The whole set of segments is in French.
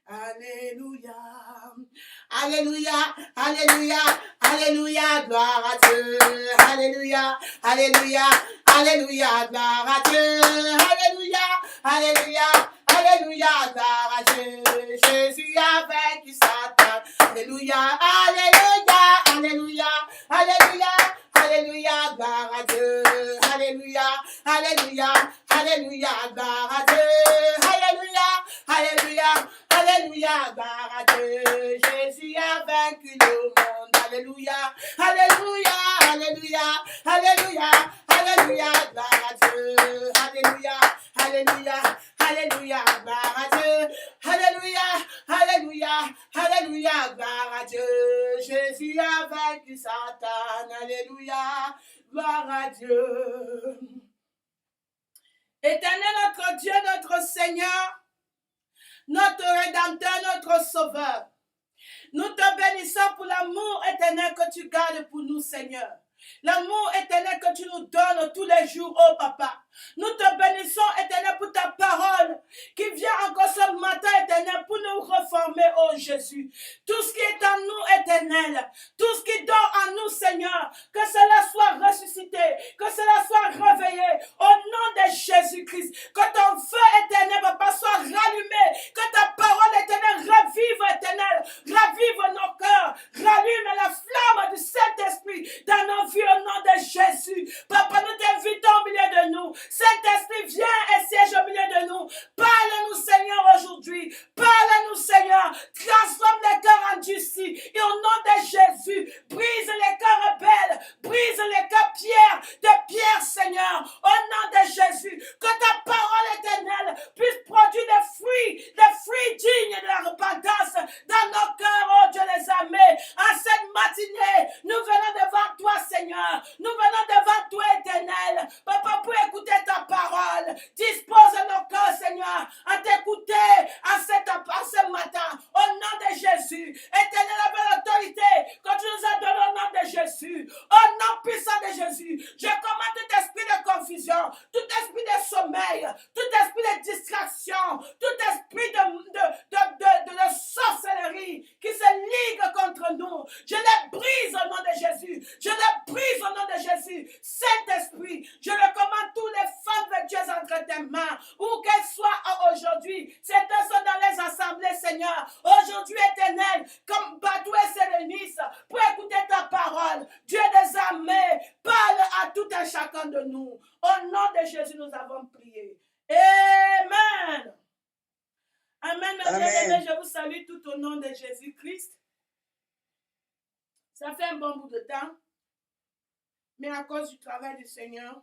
Alléluia. Alléluia, alléluia, alléluia, gloire à Dieu. Alléluia, alléluia, alléluia, gloire à Dieu. Alléluia, alléluia, alléluia, gloire à Dieu. Jésus a vaincu Satan. Alléluia, alléluia, alléluia, alléluia, alléluia, gloire à Dieu. Alléluia, alléluia, alléluia, gloire à Dieu. Alléluia, alléluia, alléluia, gloire à Dieu. Jésus a vaincu le monde. Alléluia, alléluia, alléluia, alléluia, alléluia, gloire à Dieu. Alléluia, alléluia, alléluia, gloire à Dieu. Alléluia, alléluia, alléluia, gloire à Dieu. Jésus a vaincu Satan. Alléluia, gloire à Dieu. Éternel notre Dieu, notre Seigneur, notre Rédempteur, notre Sauveur. Nous te bénissons pour l'amour éternel que tu gardes pour nous, Seigneur. L'amour éternel que tu nous donnes tous les jours, oh Papa. Nous te bénissons, éternel, pour ta parole qui vient encore ce matin, éternel, pour nous reformer, oh Jésus. Tout ce qui est en nous, éternel, tout ce qui dort en nous, Seigneur, que cela soit ressuscité, que cela soit réveillé, au nom de Jésus-Christ. Que ton feu éternel, Papa, soit rallumé, que ta parole éternelle revive, éternel, ravive nos cœurs, rallume la flamme du Saint-Esprit dans nos vies, au nom de Jésus. Papa, nous t'invitons au milieu de nous. Saint-Esprit, viens et siège au milieu de nous. Parle-nous, Seigneur, aujourd'hui. Parle-nous, Seigneur. Transforme les cœurs endurcis. Et au nom de Jésus, brise les cœurs rebelles. Brise les cœurs de pierre, Seigneur. Au nom de Jésus, que ta parole éternelle puisse produire des fruits dignes de la repentance dans nos cœurs, oh Dieu les armées. En cette matinée, nous venons devant toi, Seigneur. Nous venons devant toi, éternel. Papa, pour écouter ta parole. Dispose nos cœurs, Seigneur, à t'écouter à ce matin. Au nom de Jésus. Éternel, avec l'autorité que tu nous as donnée au nom de Jésus. Au nom puissant de Jésus. Je commande tout esprit de confusion, tout esprit de sommeil, tout esprit de distraction, tout esprit de sorcellerie qui se ligue contre nous. Je les brise au nom de Jésus. Je les brise au nom de Jésus. Saint-Esprit, je recommande tous les femmes vertueuses entre tes mains, où qu'elles soient aujourd'hui. Certains sont dans les assemblées, Seigneur. Aujourd'hui, éternel, comme Batou et se réunissent pour écouter ta parole. Dieu des armées, parle à tout un chacun de nous. Au nom de Jésus, nous avons prié. Amen. Amen, mes bien-aimés, je vous salue tout au nom de Jésus-Christ. Ça fait un bon bout de temps, mais à cause du travail du Seigneur,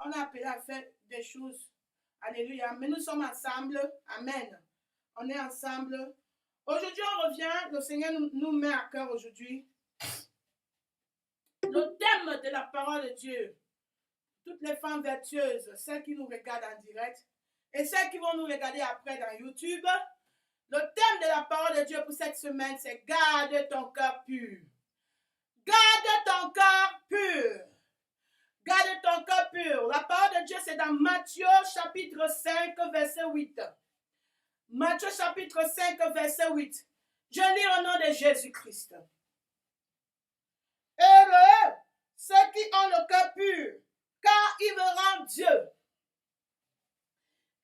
on a appelé à faire des choses. Alléluia. Mais nous sommes ensemble. Amen. On est ensemble. Aujourd'hui, on revient. Le Seigneur nous met à cœur aujourd'hui le thème de la parole de Dieu. Toutes les femmes vertueuses, celles qui nous regardent en direct et celles qui vont nous regarder après dans YouTube. Le thème de la parole de Dieu pour cette semaine, c'est « Garde ton cœur pur ». Garde ton cœur pur. Garde ton cœur pur. La parole de Dieu, c'est dans Matthieu chapitre 5, verset 8. Matthieu chapitre 5, verset 8. Je lis au nom de Jésus-Christ. Heureux ceux qui ont le cœur pur, car ils verront Dieu.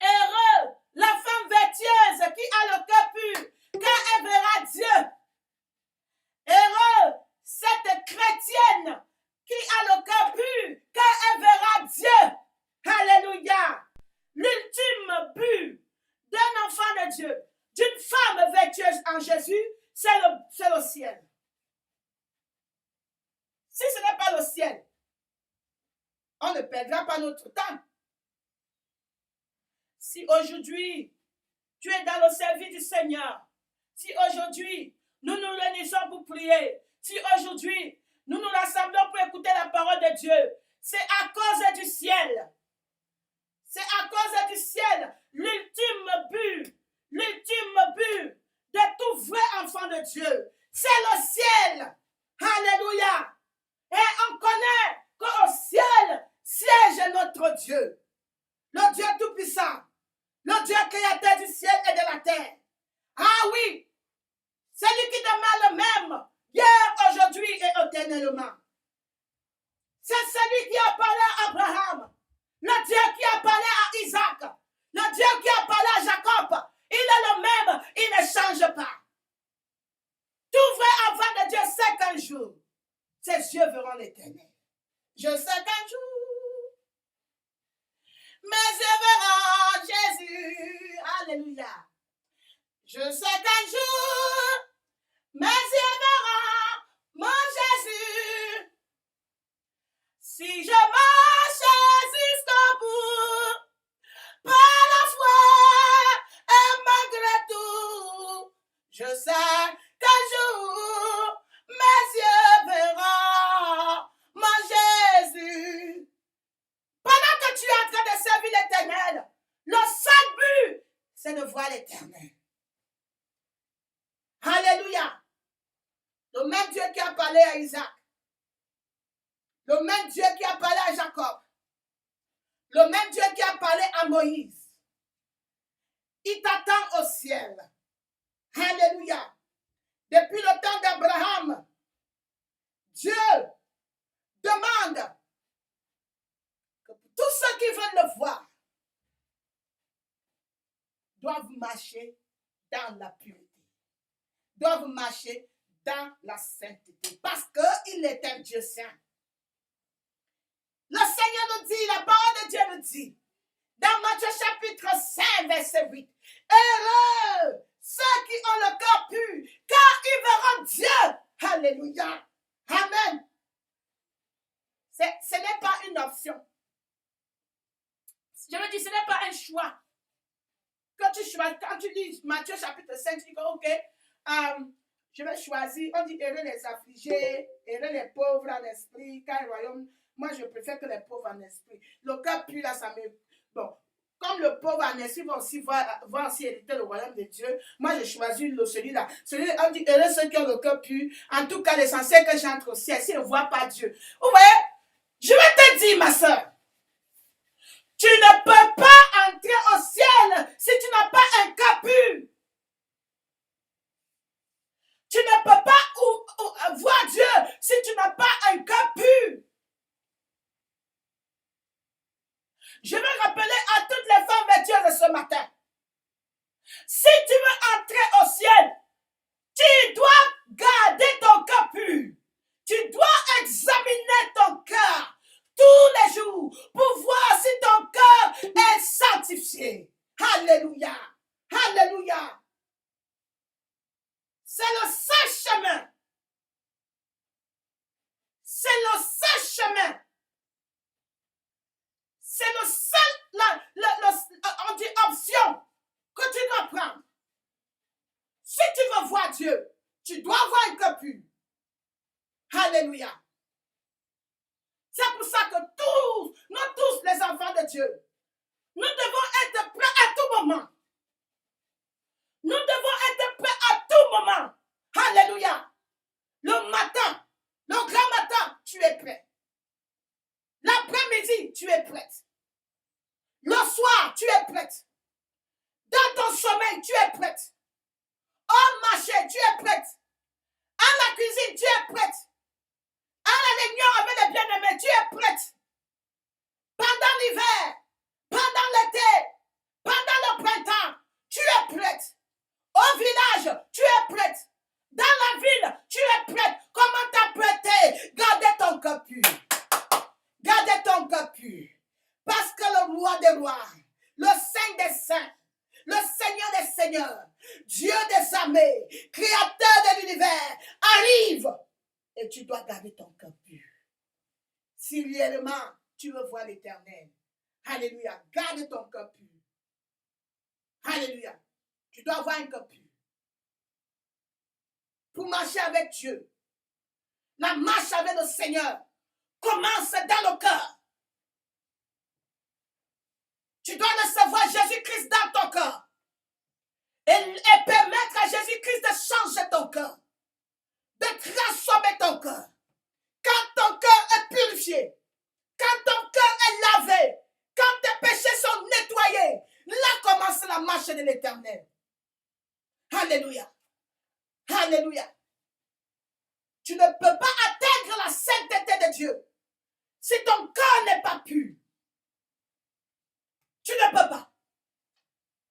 Heureux la femme vertueuse qui a le cœur pur, car elle verra Dieu. Heureux cette chrétienne qui a le cœur pur, car elle verra Dieu. Alléluia. L'ultime but d'un enfant de Dieu, d'une femme vertueuse en Jésus, c'est le ciel. Si ce n'est pas le ciel, on ne perdra pas notre temps. Si aujourd'hui, tu es dans le service du Seigneur, si aujourd'hui, nous nous réunissons pour prier, si aujourd'hui, nous nous rassemblons pour écouter la parole de Dieu, c'est à cause du ciel. C'est à cause du ciel, l'ultime but de tout vrai enfant de Dieu. C'est le ciel. Alléluia. Et on connaît qu'au ciel siège notre Dieu. Le Dieu Tout-Puissant. Le Dieu créateur du ciel la terre. Ah oui, celui qui demeure le même, hier, aujourd'hui et éternellement. C'est celui qui a parlé à Abraham, le Dieu qui a parlé à Isaac, le Dieu qui a parlé à Jacob. Il est le même, il ne change pas. Tout vrai enfant de Dieu sait qu'un jour, ses yeux verront l'Éternel. Je sais qu'un jour, mes yeux verront Jésus. Alléluia. Je sais qu'un jour, mes yeux verront mon Jésus. Si je marche jusqu'au bout, par la foi et malgré tout, je sais qu'un jour, mes yeux verront mon Jésus. Pendant que tu es en train de servir l'Éternel, le seul but, c'est de voir l'Éternel. Alléluia. Le même Dieu qui a parlé à Isaac, le même Dieu qui a parlé à Jacob, le même Dieu qui a parlé à Moïse, il t'attend au ciel. Alléluia. Depuis le temps d'Abraham, Dieu demande que tous ceux qui veulent le voir doivent marcher dans la pureté, doivent marcher dans la sainteté, parce qu'il est un Dieu saint. Le Seigneur nous dit, la parole de Dieu nous dit, dans Matthieu chapitre 5, verset 8, heureux ceux qui ont le cœur pur, car ils verront Dieu. Alléluia. Amen. Ce n'est pas une option. Je veux dire, ce n'est pas un choix. Quand tu lis Matthieu chapitre 5, tu dis, ok, je vais choisir. On dit, heureux les affligés, heureux les pauvres en esprit, car le royaume, moi je préfère que les pauvres en esprit. Le cœur pur, là, ça me... Bon, comme le pauvre en esprit va aussi hériter le royaume de Dieu, moi je choisis celui-là. Celui-là, on dit, heureux ceux qui ont le cœur pur. En tout cas, l'essentiel que j'entre au ciel, s'ils ne voient pas Dieu. Vous voyez, je vais te dire, ma soeur, tu ne peux pas entrer au ciel si tu n'as pas un cœur pur. Tu ne peux pas voir Dieu si tu n'as pas un cœur pur. Je veux rappeler à toutes les femmes vertueuses de ce matin. Si tu veux entrer au ciel, tu dois garder ton cœur pur. Tu dois examiner ton cœur tous les jours pour voir si ton cœur est sanctifié. Alléluia. Alléluia. C'est le seul chemin. C'est le seul chemin. C'est le seul, on dit option que tu dois prendre. Si tu veux voir Dieu, tu dois avoir un cœur pur. Alléluia. C'est pour ça que nous tous les enfants de Dieu, nous devons être prêts à tout moment. Nous devons être prêts à tout moment. Alléluia. Le matin, le grand matin, tu es prêt. L'après-midi, tu es prête. Le soir, tu es prête. Dans ton sommeil, tu es prête. Au marché, tu es prête. À la cuisine, tu es prête. À la réunion avec les bien-aimés, tu es prête. Pendant l'hiver, pendant l'été, pendant le printemps, tu es prête. Au village, tu es prête. Dans la ville, tu es prête. Comment t'apprêter? Gardez ton cœur pur. Gardez ton cœur pur. Parce que le roi des rois, le saint des saints, le Seigneur des seigneurs, Dieu des armées, créateur de l'univers, arrive. Et tu dois garder ton cœur pur. Si réellement tu veux voir l'Éternel, alléluia, garde ton cœur pur. Alléluia. Tu dois avoir un cœur pur. Pour marcher avec Dieu, la marche avec le Seigneur commence dans le cœur. Tu dois recevoir Jésus-Christ dans ton cœur. Et permettre à Jésus-Christ de changer ton cœur. De transformer ton cœur. Quand ton cœur est purifié. Quand ton cœur est lavé. Quand tes péchés sont nettoyés. Là commence la marche de l'Éternel. Alléluia. Alléluia. Tu ne peux pas atteindre la sainteté de Dieu si ton cœur n'est pas pur. Tu ne peux pas.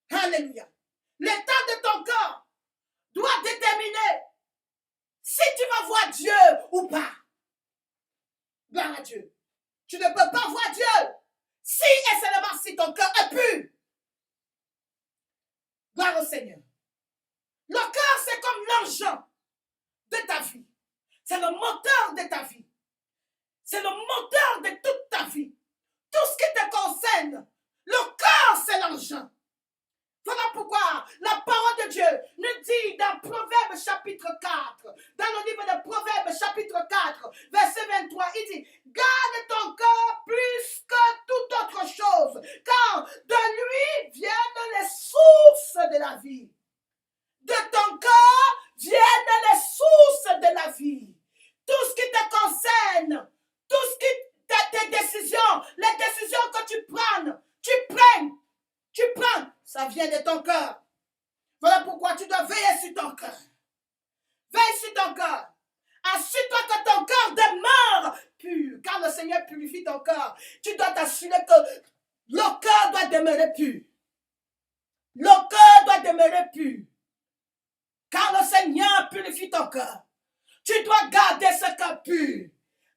Alléluia. L'état de ton cœur doit déterminer si tu vas voir Dieu ou pas. Gloire à Dieu. Tu ne peux pas voir Dieu si et seulement si ton cœur est pur. Gloire au Seigneur. Le cœur, c'est comme l'engin de ta vie. C'est le moteur de ta vie. C'est le moteur de toute ta vie. Tout ce qui te concerne, le cœur, c'est l'engin. Voilà pourquoi la parole de Dieu nous dit dans Proverbe chapitre 4, dans le livre de Proverbe chapitre 4, verset 23, il dit, garde ton cœur plus que toute autre chose, car de lui viennent les sources de la vie. De ton cœur viennent les sources de la vie. Tout ce qui te concerne, tout ce qui tes décisions, les décisions que tu prends, ça vient de ton cœur. Voilà pourquoi tu dois veiller sur ton cœur. Veille sur ton cœur. Assure-toi que ton cœur demeure pur. Car le Seigneur purifie ton cœur. Tu dois t'assurer que le cœur doit demeurer pur. Le cœur doit demeurer pur. Car le Seigneur purifie ton cœur. Tu dois garder ce cœur pur.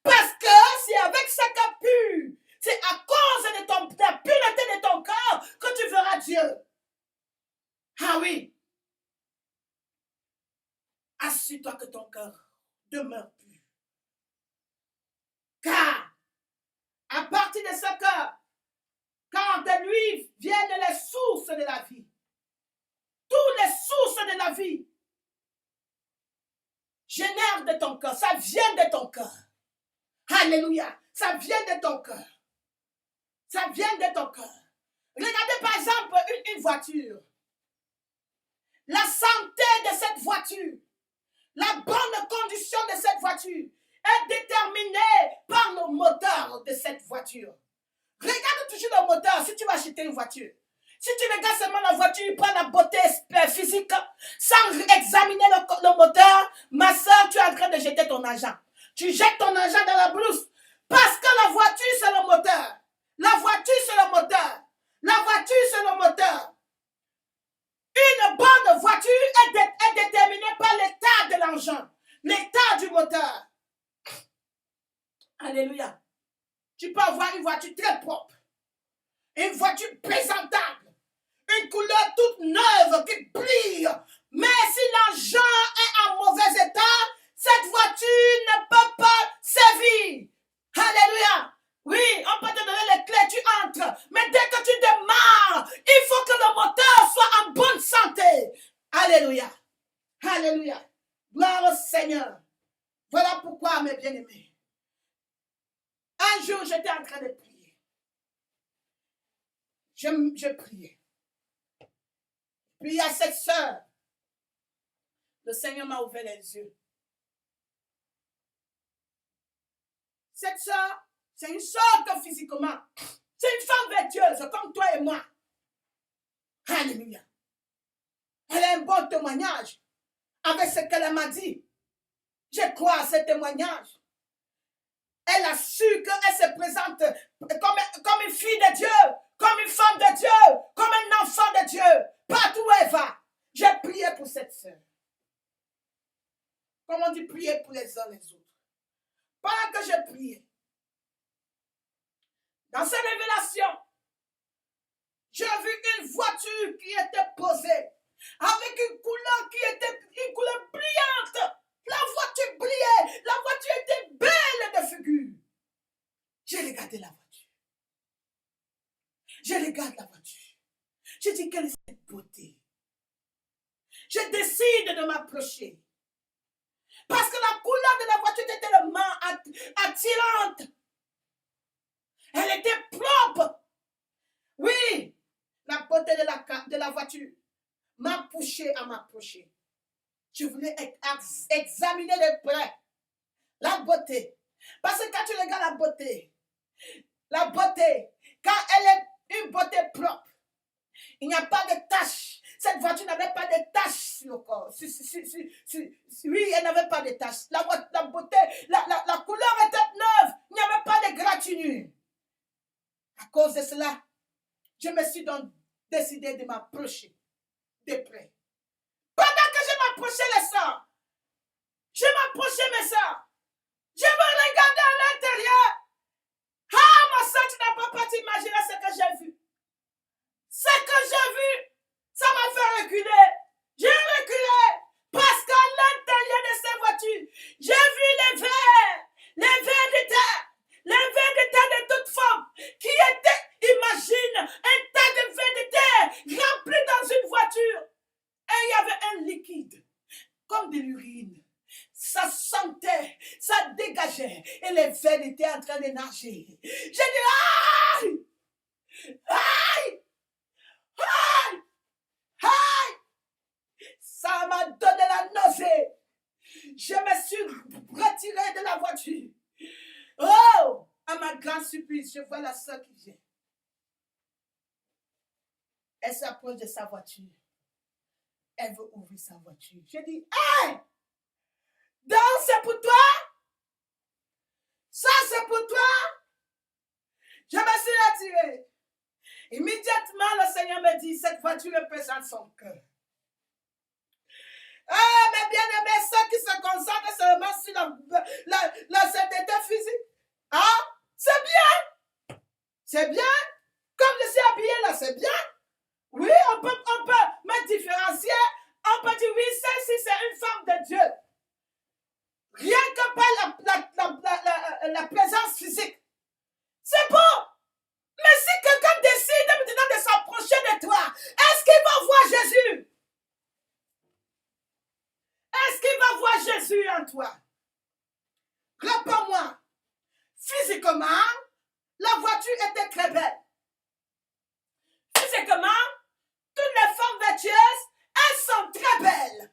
Parce que c'est avec ce cœur pur, c'est à cause de la pureté de ton cœur que tu verras Dieu. Ah oui. Assure-toi que ton cœur demeure pur. Car, à partir de ce cœur, car de lui viennent les sources de la vie. Toutes les sources de la vie génèrent de ton cœur. Ça vient de ton cœur. Alléluia. Ça vient de ton cœur. Ça vient de ton cœur. Regardez par exemple une voiture. La santé de cette voiture, la bonne condition de cette voiture est déterminée par le moteur de cette voiture. Regarde toujours le moteur si tu vas acheter une voiture. Si tu regardes seulement la voiture, il prend la beauté physique sans examiner le moteur, ma soeur, tu es en train de jeter ton argent. Tu jettes ton argent dans la brousse parce que la voiture, c'est le moteur. La voiture, c'est le moteur. La voiture, c'est le moteur. Une bonne voiture est déterminée par l'état de l'engin, l'état du moteur. Alléluia. Tu peux avoir une voiture très propre, une voiture présentable, une couleur toute neuve qui brille. Mais si l'engin est en mauvais état, cette voiture ne peut pas servir. Alléluia. Oui, on peut te donner les clés, tu entres. Mais dès que tu démarres, il faut que le moteur soit en bonne santé. Alléluia. Alléluia. Gloire au Seigneur. Voilà pourquoi, mes bien-aimés, un jour, j'étais en train de prier. Je priais. Puis à cette sœur, le Seigneur m'a ouvert les yeux. Cette sœur, c'est une sœur que physiquement, c'est une femme vertueuse comme toi et moi. Alléluia. Elle a un bon témoignage avec ce qu'elle m'a dit. Je crois à ce témoignage. Elle a su qu'elle se présente comme une fille de Dieu, comme une femme de Dieu, comme un enfant de Dieu. Partout où elle va, j'ai prié pour cette sœur. Comme on dit, prier pour les uns les autres. Pendant que j'ai prié, dans cette révélation, j'ai vu une voiture qui était posée avec une couleur qui était une couleur brillante. La voiture brillait, la voiture était belle de figure. J'ai regardé la voiture. Je regarde la voiture. Je dis, quelle est cette beauté? Je décide de m'approcher. Parce que la couleur de la voiture était tellement attirante. Elle était propre. Oui, la beauté de la voiture m'a poussé à m'approcher. Je voulais examiner de près la beauté. Parce que quand tu regardes la beauté, quand elle est une beauté propre, il n'y a pas de tache. C'est cette voiture n'avait pas de taches sur le corps. Oui, elle n'avait pas de taches. La beauté, la couleur était neuve. Il n'y avait pas de gratinure. À cause de cela, je me suis donc décidé de m'approcher de près. Pendant que je m'approchais les sœurs, je m'approchais mes sœurs. Je me regardais à l'intérieur. Ah, ma soeur, tu n'as pas t'imaginer ce que j'ai vu. Ce que j'ai vu, ça m'a fait reculer. J'ai reculé parce qu'à l'intérieur de ces voitures, j'ai vu les vers de terre. Les vers de terre de toute forme qui étaient, imagine, un tas de vers de terre remplis dans une voiture. Et il y avait un liquide, comme de l'urine. Ça sentait, ça dégageait. Et les vers étaient en train de nager. J'ai dit, aïe! Aïe! Aïe! Aïe! Ça m'a donné la nausée. Je me suis retiré de la voiture. Oh! À ma grande surprise, je vois la soeur qui vient. Elle s'approche de sa voiture. Elle veut ouvrir sa voiture. Je dis, hey! Donc c'est pour toi? Ça c'est pour toi? Je me suis retiré. Immédiatement, le Seigneur me dit, cette voiture représente son cœur. Ah, mes bien-aimés, ceux qui se concentrent seulement sur la sainteté physique. Ah, c'est bien. C'est bien. Comme je suis habillé là, c'est bien. Oui, on peut me différencier. On peut dire, oui, celle-ci, c'est une femme de Dieu. Rien que par la présence physique. C'est bon. Mais si quelqu'un décide maintenant de s'approcher de toi, est-ce qu'il va voir Jésus? Est-ce qu'il va voir Jésus en toi? Réponds-moi. Physiquement, la voiture était très belle. Physiquement, toutes les femmes vertueuses, elles sont très belles.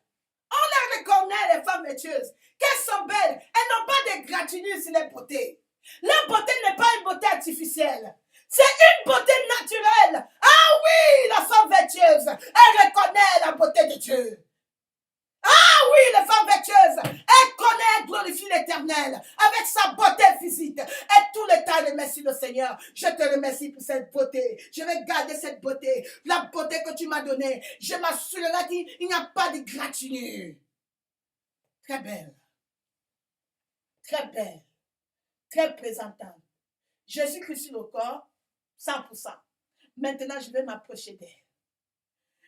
On les reconnaît, les femmes vertueuses, qu'elles sont belles. Elles n'ont pas de gratinure sur les beautés. La beauté n'est pas une beauté artificielle. C'est une beauté naturelle. Ah oui, la femme vertueuse, elle reconnaît la beauté de Dieu. Ah oui, la femme vertueuse, elle connaît, elle glorifie l'Éternel avec sa beauté physique. Et tout le temps, je remercie le Seigneur. Je te remercie pour cette beauté. Je vais garder cette beauté. La beauté que tu m'as donnée. Je m'assurerai qu'il n'y a pas de gratinure. Très belle. Très belle. Très présentable. Jésus-Christ sur le corps, 100%. Maintenant, je vais m'approcher d'elle.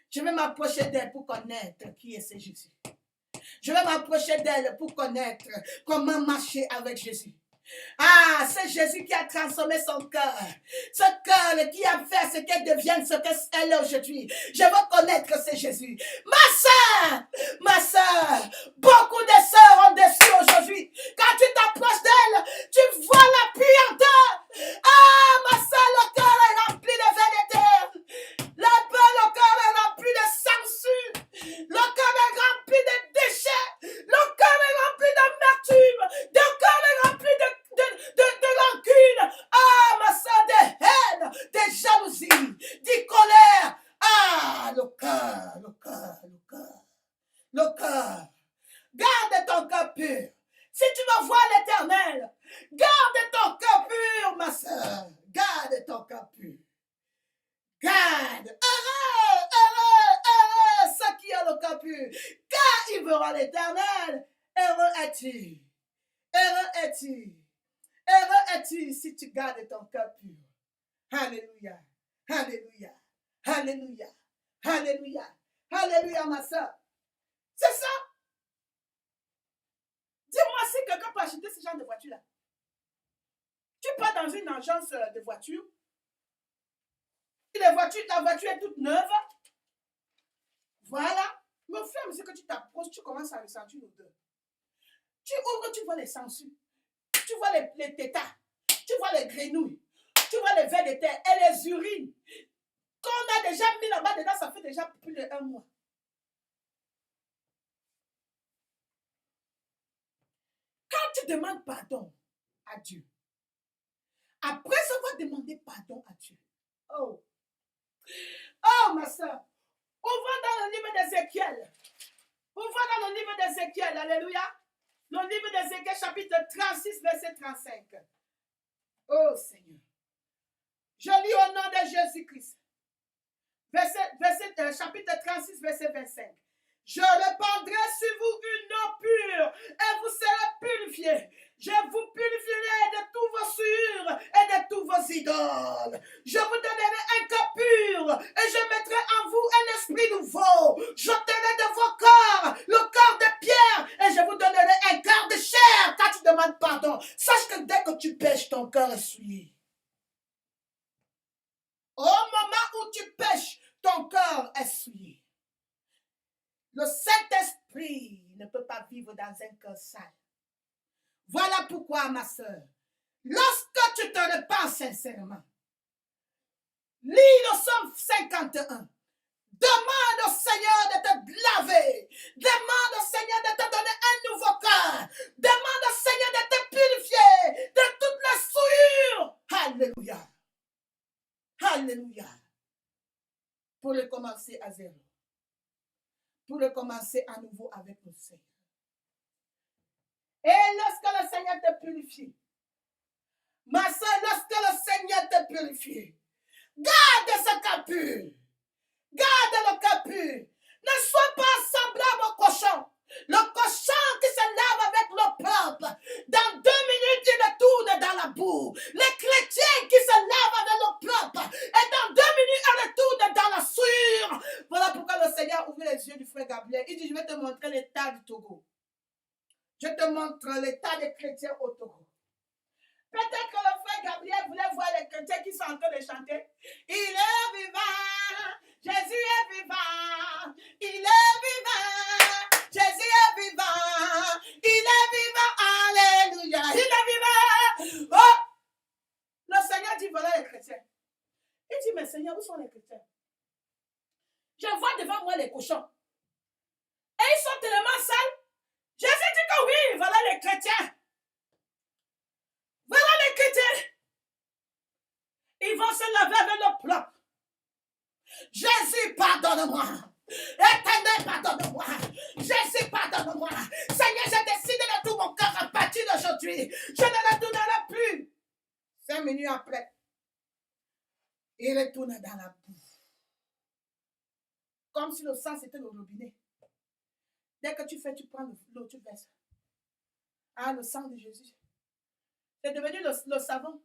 Je vais m'approcher d'elle pour connaître qui est ce Jésus. Je vais m'approcher d'elle pour connaître comment marcher avec Jésus. Ah, c'est Jésus qui a transformé son cœur. Ce cœur qui a fait ce qu'elle devienne ce qu'elle est aujourd'hui. Je veux connaître ce Jésus. Ma soeur, beaucoup de sœurs ont déçu aujourd'hui. Quand tu t'approches d'elle, tu vois la puanteur. Ah, ma soeur, le cœur est rempli de vanité. Le cœur est rempli de sangsue. Le cœur est rempli de déchets. Le cœur est rempli d'amertume. Le cœur est rempli de rancune. Ah, ma soeur, de haine, de jalousie, de colère. Ah, le cœur. Garde ton cœur pur. Si tu veux voir l'Éternel, garde ton cœur pur, ma soeur. Garde ton cœur pur. Garde. Heureux, ceux qui ont le cœur pur. Car ils verront l'Éternel. Heureux es-tu. Heureux es-tu si tu gardes ton cœur pur. Alléluia. Alléluia. Alléluia. Alléluia. Alléluia, ma soeur. C'est ça. Dis-moi si quelqu'un peut acheter ce genre de voiture-là. Tu pars dans une agence de voitures. La voiture est toute neuve. Voilà. Mais au fur et à mesure que tu t'approches, tu commences à ressentir l'odeur. Tu ouvres, tu vois les sangsues. Tu vois les tétards. Tu vois les grenouilles. Tu vois les vers de terre et les urines. Qu'on a déjà mis là-bas dedans, ça fait déjà plus d'1 mois. Quand tu demandes pardon à Dieu, après avoir demandé pardon à Dieu, oh, ma soeur, on va dans d'Ézéchiel. Ouvrons dans le livre d'Ézéchiel. Alléluia. Le livre d'Ézéchiel, chapitre 36, verset 35. Oh Seigneur. Je lis au nom de Jésus-Christ. Chapitre 36, verset 25. Je répandrai sur vous une eau pure et vous serez purifiés. Je vous purifierai de tous vos souillures et de tous vos idoles. Je vous donnerai un cœur pur et je mettrai en vous un esprit nouveau. J'ôterai de vos corps le corps de pierre et je vous donnerai un cœur de chair quand tu demandes pardon. Sache que dès que tu pêches, ton cœur est souillé. Au moment où tu pêches, ton cœur est souillé. Le Saint-Esprit ne peut pas vivre dans un cœur sale. Voilà pourquoi, ma soeur, lorsque tu te repens sincèrement, lis le Psaume 51. Demande au Seigneur de te laver. Demande au Seigneur de te donner un nouveau cœur. Demande au Seigneur de te purifier de toutes les souillures. Alléluia. Alléluia. Pour recommencer à zéro. Pour recommencer à nouveau avec le Seigneur. Et lorsque le Seigneur te purifie, ma soeur, lorsque le Seigneur te purifie, garde ce cœur pur. Garde le cœur pur. Ne sois pas semblable au cochon. Le cochon qui se lave avec l'eau propre. Dans 2 minutes, il retourne dans la boue. Les chrétiens qui se lavent avec l'eau propre. Et dans 2 minutes, ils retournent dans la souillure. Voilà pourquoi le Seigneur ouvre les yeux du frère Gabriel. Il dit, je vais te montrer l'état du Togo. Je te montre l'état des chrétiens au Togo. Peut-être que le frère Gabriel voulait voir les chrétiens qui sont en train de chanter. Il est vivant, Jésus est vivant, il est vivant, Jésus est vivant, il est vivant, alléluia, il est vivant. Oh! Le Seigneur dit, voilà les chrétiens. Il dit, mais Seigneur, où sont les chrétiens? Je vois devant moi les cochons. Et ils sont tellement sales. Jésus dit que oui, voilà les chrétiens. Voilà les chrétiens. Ils vont se laver avec le propre. Jésus, pardonne-moi. Éternel, pardonne-moi. Jésus, pardonne-moi. Seigneur, j'ai décidé de tout mon cœur à partir d'aujourd'hui. Je ne retournerai plus. 5 minutes après, il retourne dans la boue. Comme si le sang c'était le robinet. Dès que tu fais, tu prends l'eau, tu verses. Ah, le sang de Jésus. C'est devenu le savon.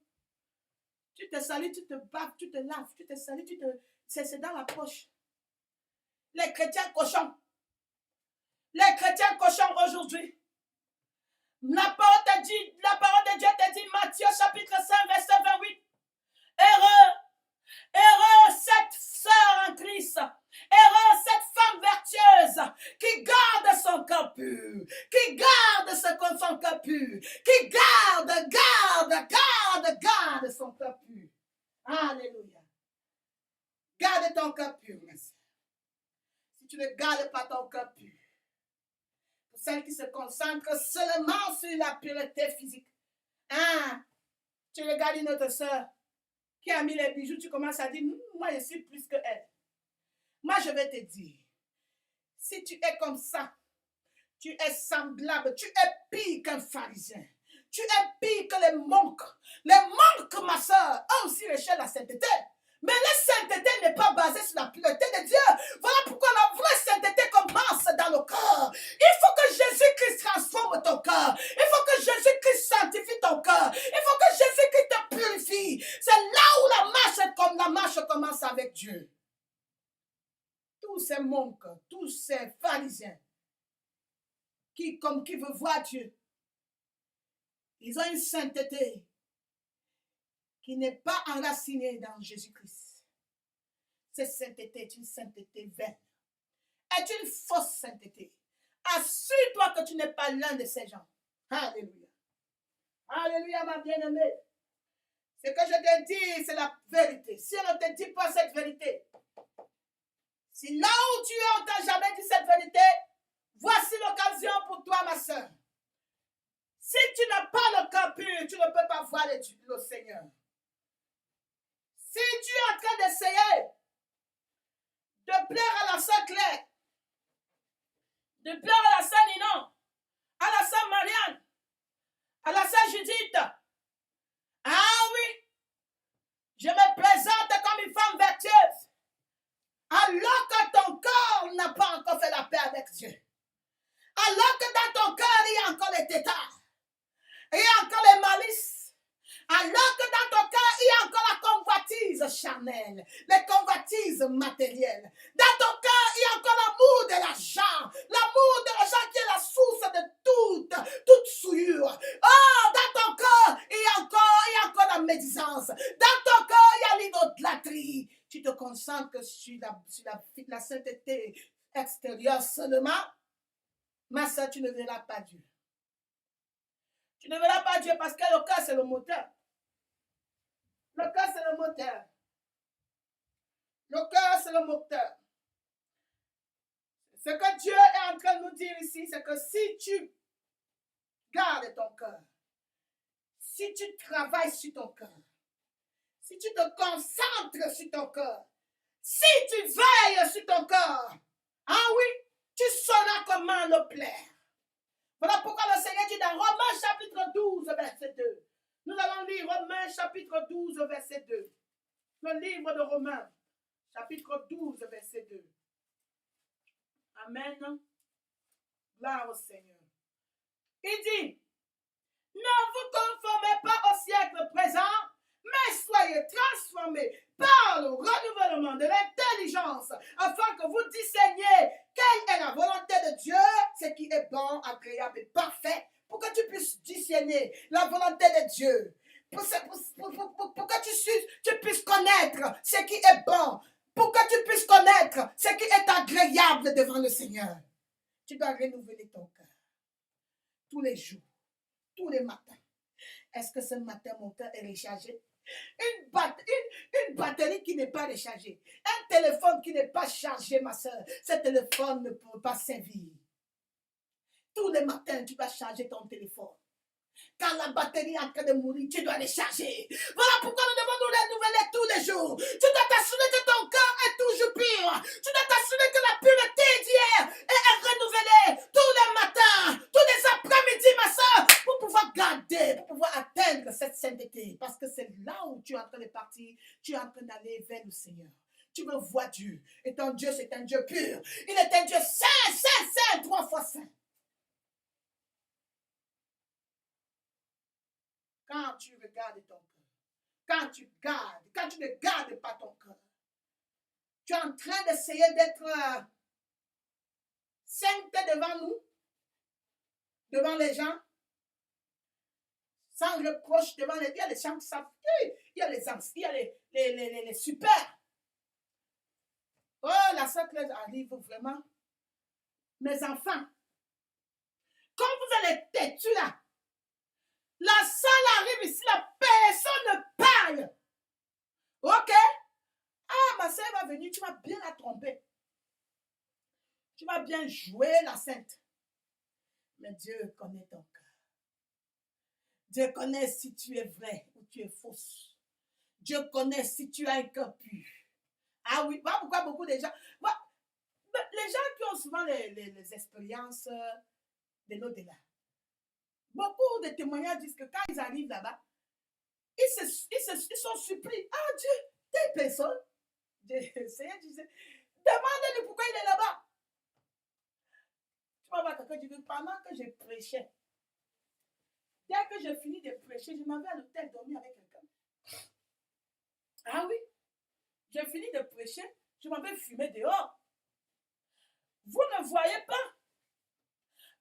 Tu te salis, tu te baves, tu te laves, tu te salis, c'est dans la poche. Les chrétiens cochons. Les chrétiens cochons aujourd'hui. La parole de Dieu te dit, Matthieu chapitre 5, verset 28. Heureux cette sœur en Christ. Heureux cette femme vertueuse qui garde son cœur pur, qui garde son cœur pur, qui garde son cœur pur. Alléluia. Garde ton cœur pur, ma soeur. Si tu ne gardes pas ton cœur pur, pour celles qui se concentrent seulement sur la pureté physique, tu regardes une autre soeur qui a mis les bijoux, tu commences à dire, moi je suis plus que elle. Moi je vais te dire, si tu es comme ça, tu es semblable, tu es pire qu'un pharisien. Tu es pire que les monks. Les monks, ma soeur, ont aussi recherché la sainteté. Mais la sainteté n'est pas basée sur la pureté de Dieu. Voilà pourquoi la vraie sainteté commence dans le cœur. Il faut que Jésus-Christ transforme ton cœur. Il faut que Jésus-Christ sanctifie ton cœur. Il faut que Jésus-Christ te purifie. C'est là où la marche commence avec Dieu. Tous ces monks, tous ces pharisiens qui veulent voir Dieu, ils ont une sainteté qui n'est pas enracinée dans Jésus-Christ. Cette sainteté est une sainteté vaine, est une fausse sainteté. Assure-toi que tu n'es pas l'un de ces gens. Alléluia. Alléluia, ma bien-aimée. Ce que je te dis, c'est la vérité. Si on ne te dit pas cette vérité, si là où tu es, on ne t'a jamais dit cette vérité, voici l'occasion pour toi, ma soeur. Si tu n'as pas le cœur pur, tu ne peux pas voir le Seigneur. Si tu es en train d'essayer de plaire à la sœur Claire, de Pierre à la sœur Ninon, à la sœur Marianne, à la sœur Judith. Ah oui, je me présente comme une femme vertueuse. Alors que ton corps n'a pas encore fait la paix avec Dieu. Alors que dans ton cœur, il y a encore les tétards. Il y a encore les malices. Alors que dans ton cœur, il y a encore la convoitise charnelle, les convoitises matérielles. Dans ton cœur, il y a encore l'amour de l'argent. L'amour de l'argent qui est la source de toute souillure. Oh, dans ton cœur, il y a encore la médisance. Dans ton cœur, il y a l'idolâtrie. Tu te concentres sur la sainteté extérieure seulement. Ma soeur, tu ne verras pas Dieu. Tu ne verras pas Dieu parce que le cœur, c'est le moteur. Le cœur, c'est le moteur. Le cœur, c'est le moteur. Ce que Dieu est en train de nous dire ici, c'est que si tu gardes ton cœur, si tu travailles sur ton cœur, si tu te concentres sur ton cœur, si tu veilles sur ton cœur, ah oui, tu sauras comment le plaire. Voilà pourquoi le Seigneur dit dans Romains chapitre 12, verset 2. Nous allons lire Romains chapitre 12, verset 2. Le livre de Romains, chapitre 12, verset 2. Amen. Gloire au Seigneur. Il dit, ne vous conformez pas au siècle présent, mais soyez transformés par le renouvellement de l'intelligence, afin que vous discerniez quelle est la volonté de Dieu, ce qui est bon, agréable et parfait, pour que tu puisses discerner la volonté de Dieu, pour que tu puisses connaître ce qui est bon, pour que tu puisses connaître ce qui est agréable devant le Seigneur. Tu dois renouveler ton cœur tous les jours, tous les matins. Est-ce que ce matin, mon cœur est rechargé? Une batterie qui n'est pas rechargée. Un téléphone qui n'est pas chargé, ma soeur. Ce téléphone ne peut pas servir. Tous les matins, tu vas charger ton téléphone. Quand la batterie est en train de mourir, tu dois les charger. Voilà pourquoi nous devons nous renouveler tous les jours. Tu dois t'assurer que ton cœur est toujours pur. Tu dois t'assurer que la pureté d'hier est renouvelée tous les matins, tous les après-midi, ma soeur, pour pouvoir garder, pour pouvoir atteindre cette sainteté. Parce que c'est là où tu es en train de partir, tu es en train d'aller vers le Seigneur. Tu veux voir Dieu. Et ton Dieu, c'est un Dieu pur. Il est un Dieu saint, saint, saint, 3 fois saint. Quand tu regardes ton cœur, quand tu ne gardes pas ton cœur, tu es en train d'essayer d'être sainte devant nous, devant les gens, sans reproche devant les... Il y a les gens qui savent, il y a les anciens, il y a les super. Oh, la sœur Claire arrive vraiment. Mes enfants, quand vous allez têtu là, la salle arrive ici, la personne ne parle. Ok? Ah, ma soeur va venir, tu vas bien la tromper. Tu vas bien jouer la sainte. Mais Dieu connaît ton cœur. Dieu connaît si tu es vrai ou tu es fausse. Dieu connaît si tu as un cœur pur. Ah oui, voilà pourquoi beaucoup de gens... Les gens qui ont souvent les expériences de l'au-delà. Beaucoup de témoignages disent que quand ils arrivent là-bas, ils sont surpris. Ah Dieu, telle personne. Le Seigneur disait, demande-lui pourquoi il est là-bas. Tu vas voir quelqu'un qui dit, pendant que je prêchais, dès que j'ai fini de prêcher, je m'en vais à l'hôtel dormir avec quelqu'un. Ah oui, j'ai fini de prêcher, je m'en vais fumer dehors. Vous ne voyez pas.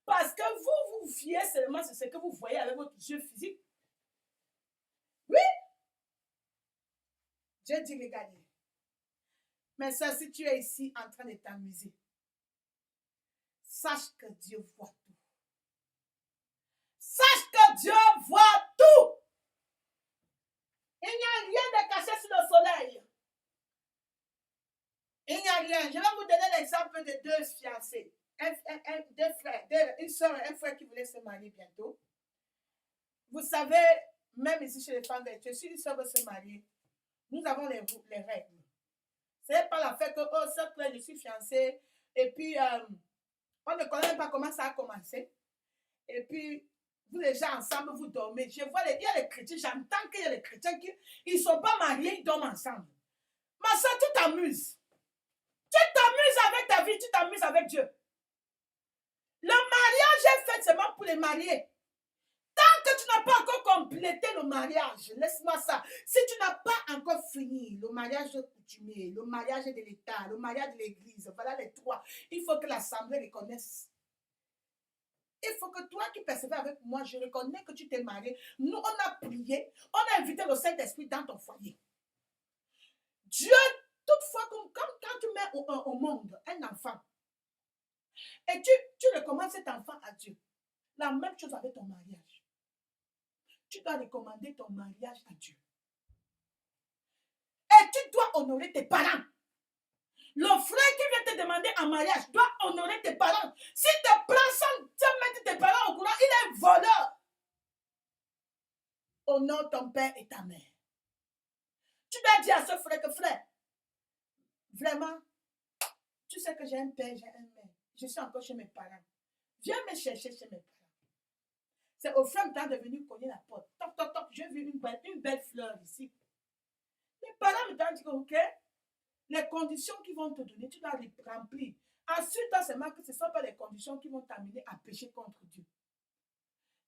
Parce que vous vous fiez seulement sur ce que vous voyez avec votre yeux physique. Oui. Dieu dit, regardez. Mais ça, si tu es ici en train de t'amuser, sache que Dieu voit tout. Sache que Dieu voit tout. Il n'y a rien de caché sous le soleil. Il n'y a rien. Je vais vous donner l'exemple de 2 fiancés. Deux frères, une soeur et un frère qui voulaient se marier bientôt. Vous savez, même ici chez les femmes vertueuses, si une soeur veut se marier, nous avons les règles. Ce n'est pas la fait que, oh, ça, je suis fiancée, et puis On ne connaît même pas comment ça a commencé. Et puis, vous les gens ensemble, vous dormez. Je vois, il y a les chrétiens, j'entends qu'il y a les chrétiens qui ne sont pas mariés, ils dorment ensemble. Ma soeur, tu t'amuses. Tu t'amuses avec ta vie, tu t'amuses avec Dieu. Le mariage est fait seulement pour les mariés. Tant que tu n'as pas encore complété le mariage, laisse-moi ça. Si tu n'as pas encore fini le mariage coutumier, le mariage de l'État, le mariage de l'Église, voilà les trois. Il faut que l'Assemblée reconnaisse. Il faut que toi qui persévères avec moi, je reconnais que tu t'es marié. Nous, on a prié, on a invité le Saint-Esprit dans ton foyer. Dieu, toutefois, comme quand tu mets au monde un enfant, et tu recommandes cet enfant à Dieu, la même chose avec ton mariage. Tu dois recommander ton mariage à Dieu. Et tu dois honorer tes parents. Le frère qui vient te demander un mariage doit honorer tes parents. Si tu prends sans te mettre tes parents au courant, il est voleur. Honore ton père et ta mère. Tu dois dire à ce frère que frère, vraiment, tu sais que j'ai un père, j'ai une mère. Je suis encore chez mes parents. Viens me chercher chez mes parents. C'est au frère temps de venir cogner la porte. Toc, toc, toc, j'ai vu une belle fleur ici. Les parents me disent que, ok, les conditions qu'ils vont te donner, tu dois les remplir. Ensuite, seulement que ce ne sont pas les conditions qui vont t'amener à pécher contre Dieu.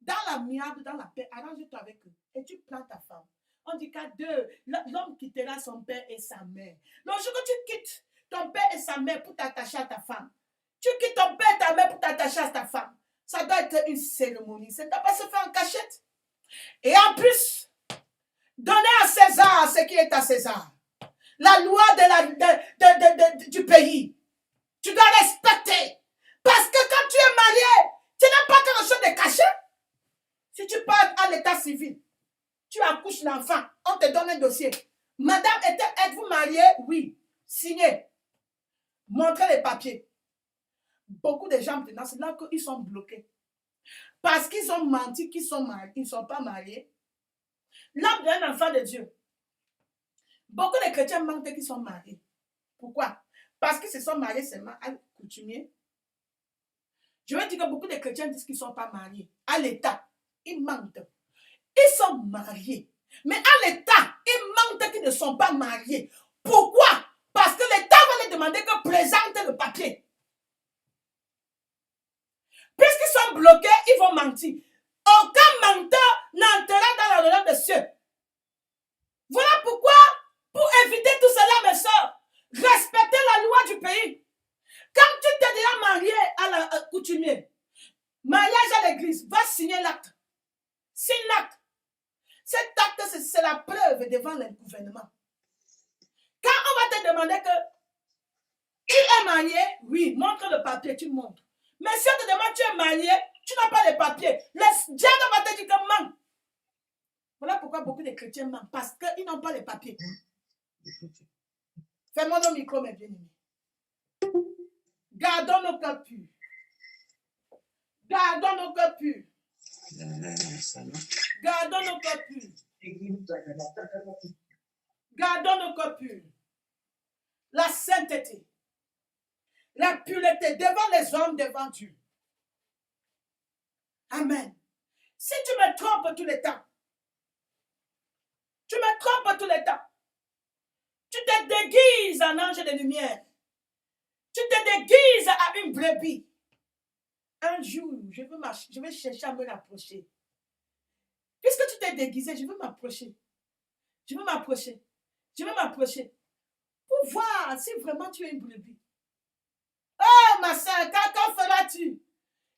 Dans l'amiable, dans la paix, arrange-toi avec eux et tu prends ta femme. On dit qu'à deux, l'homme quittera son père et sa mère. Le jour que tu quittes ton père et sa mère pour t'attacher à ta femme, tu quittes ton père et ta mère pour t'attacher à ta femme, ça doit être une cérémonie. Ça ne doit pas se faire en cachette. Et en plus, donner à César ce qui est à César. La loi du pays. Tu dois respecter. Parce que quand tu es marié, tu n'as pas quelque chose de caché. Si tu pars à l'état civil, tu accouches l'enfant, on te donne un dossier. Madame, êtes-vous mariée? Oui. Signez. Montrez les papiers. Beaucoup de gens maintenant, c'est là qu'ils sont bloqués. Parce qu'ils ont menti, qu'ils sont mariés, ils ne sont pas mariés. L'homme d'un enfant de Dieu. Beaucoup de chrétiens mentent qu'ils sont mariés. Pourquoi? Parce qu'ils se sont mariés seulement à coutumier. Je veux dire que beaucoup de chrétiens disent qu'ils ne sont pas mariés. À l'état, ils mentent. Ils sont mariés. Mais à l'état, ils mentent qu'ils ne sont pas mariés. Pourquoi? Parce que l'État va leur demander que présente le papier. Puisqu'ils sont bloqués, ils vont mentir. Aucun menteur n'entrera dans la royaume des cieux. Voilà pourquoi, pour éviter tout cela, mes soeurs, respectez la loi du pays. Quand tu t'es déjà marié à la coutumier, mariage à l'église, va signer l'acte. Signe l'acte. Cet acte, c'est la preuve devant le gouvernement. Quand on va te demander que tu es marié, oui, montre le papier, tu montres. Mais si on te demande tu es marié, tu n'as pas les papiers. Le diable va te dire que ment. Voilà pourquoi beaucoup de chrétiens mentent, parce qu'ils n'ont pas les papiers. Fais-moi le micro, mes bien-aimés. Gardons nos cœurs purs. Gardons nos cœurs purs. Gardons nos cœurs purs. Gardons nos cœurs purs. La sainteté. La pureté devant les hommes, devant Dieu. Amen. Si tu me trompes tout le temps, tu te déguises en ange de lumière, tu te déguises à une brebis. Un jour, je vais chercher à me rapprocher. Puisque tu t'es déguisé, je veux m'approcher. Pour voir si vraiment tu es une brebis. Oh ma soeur, quand feras-tu?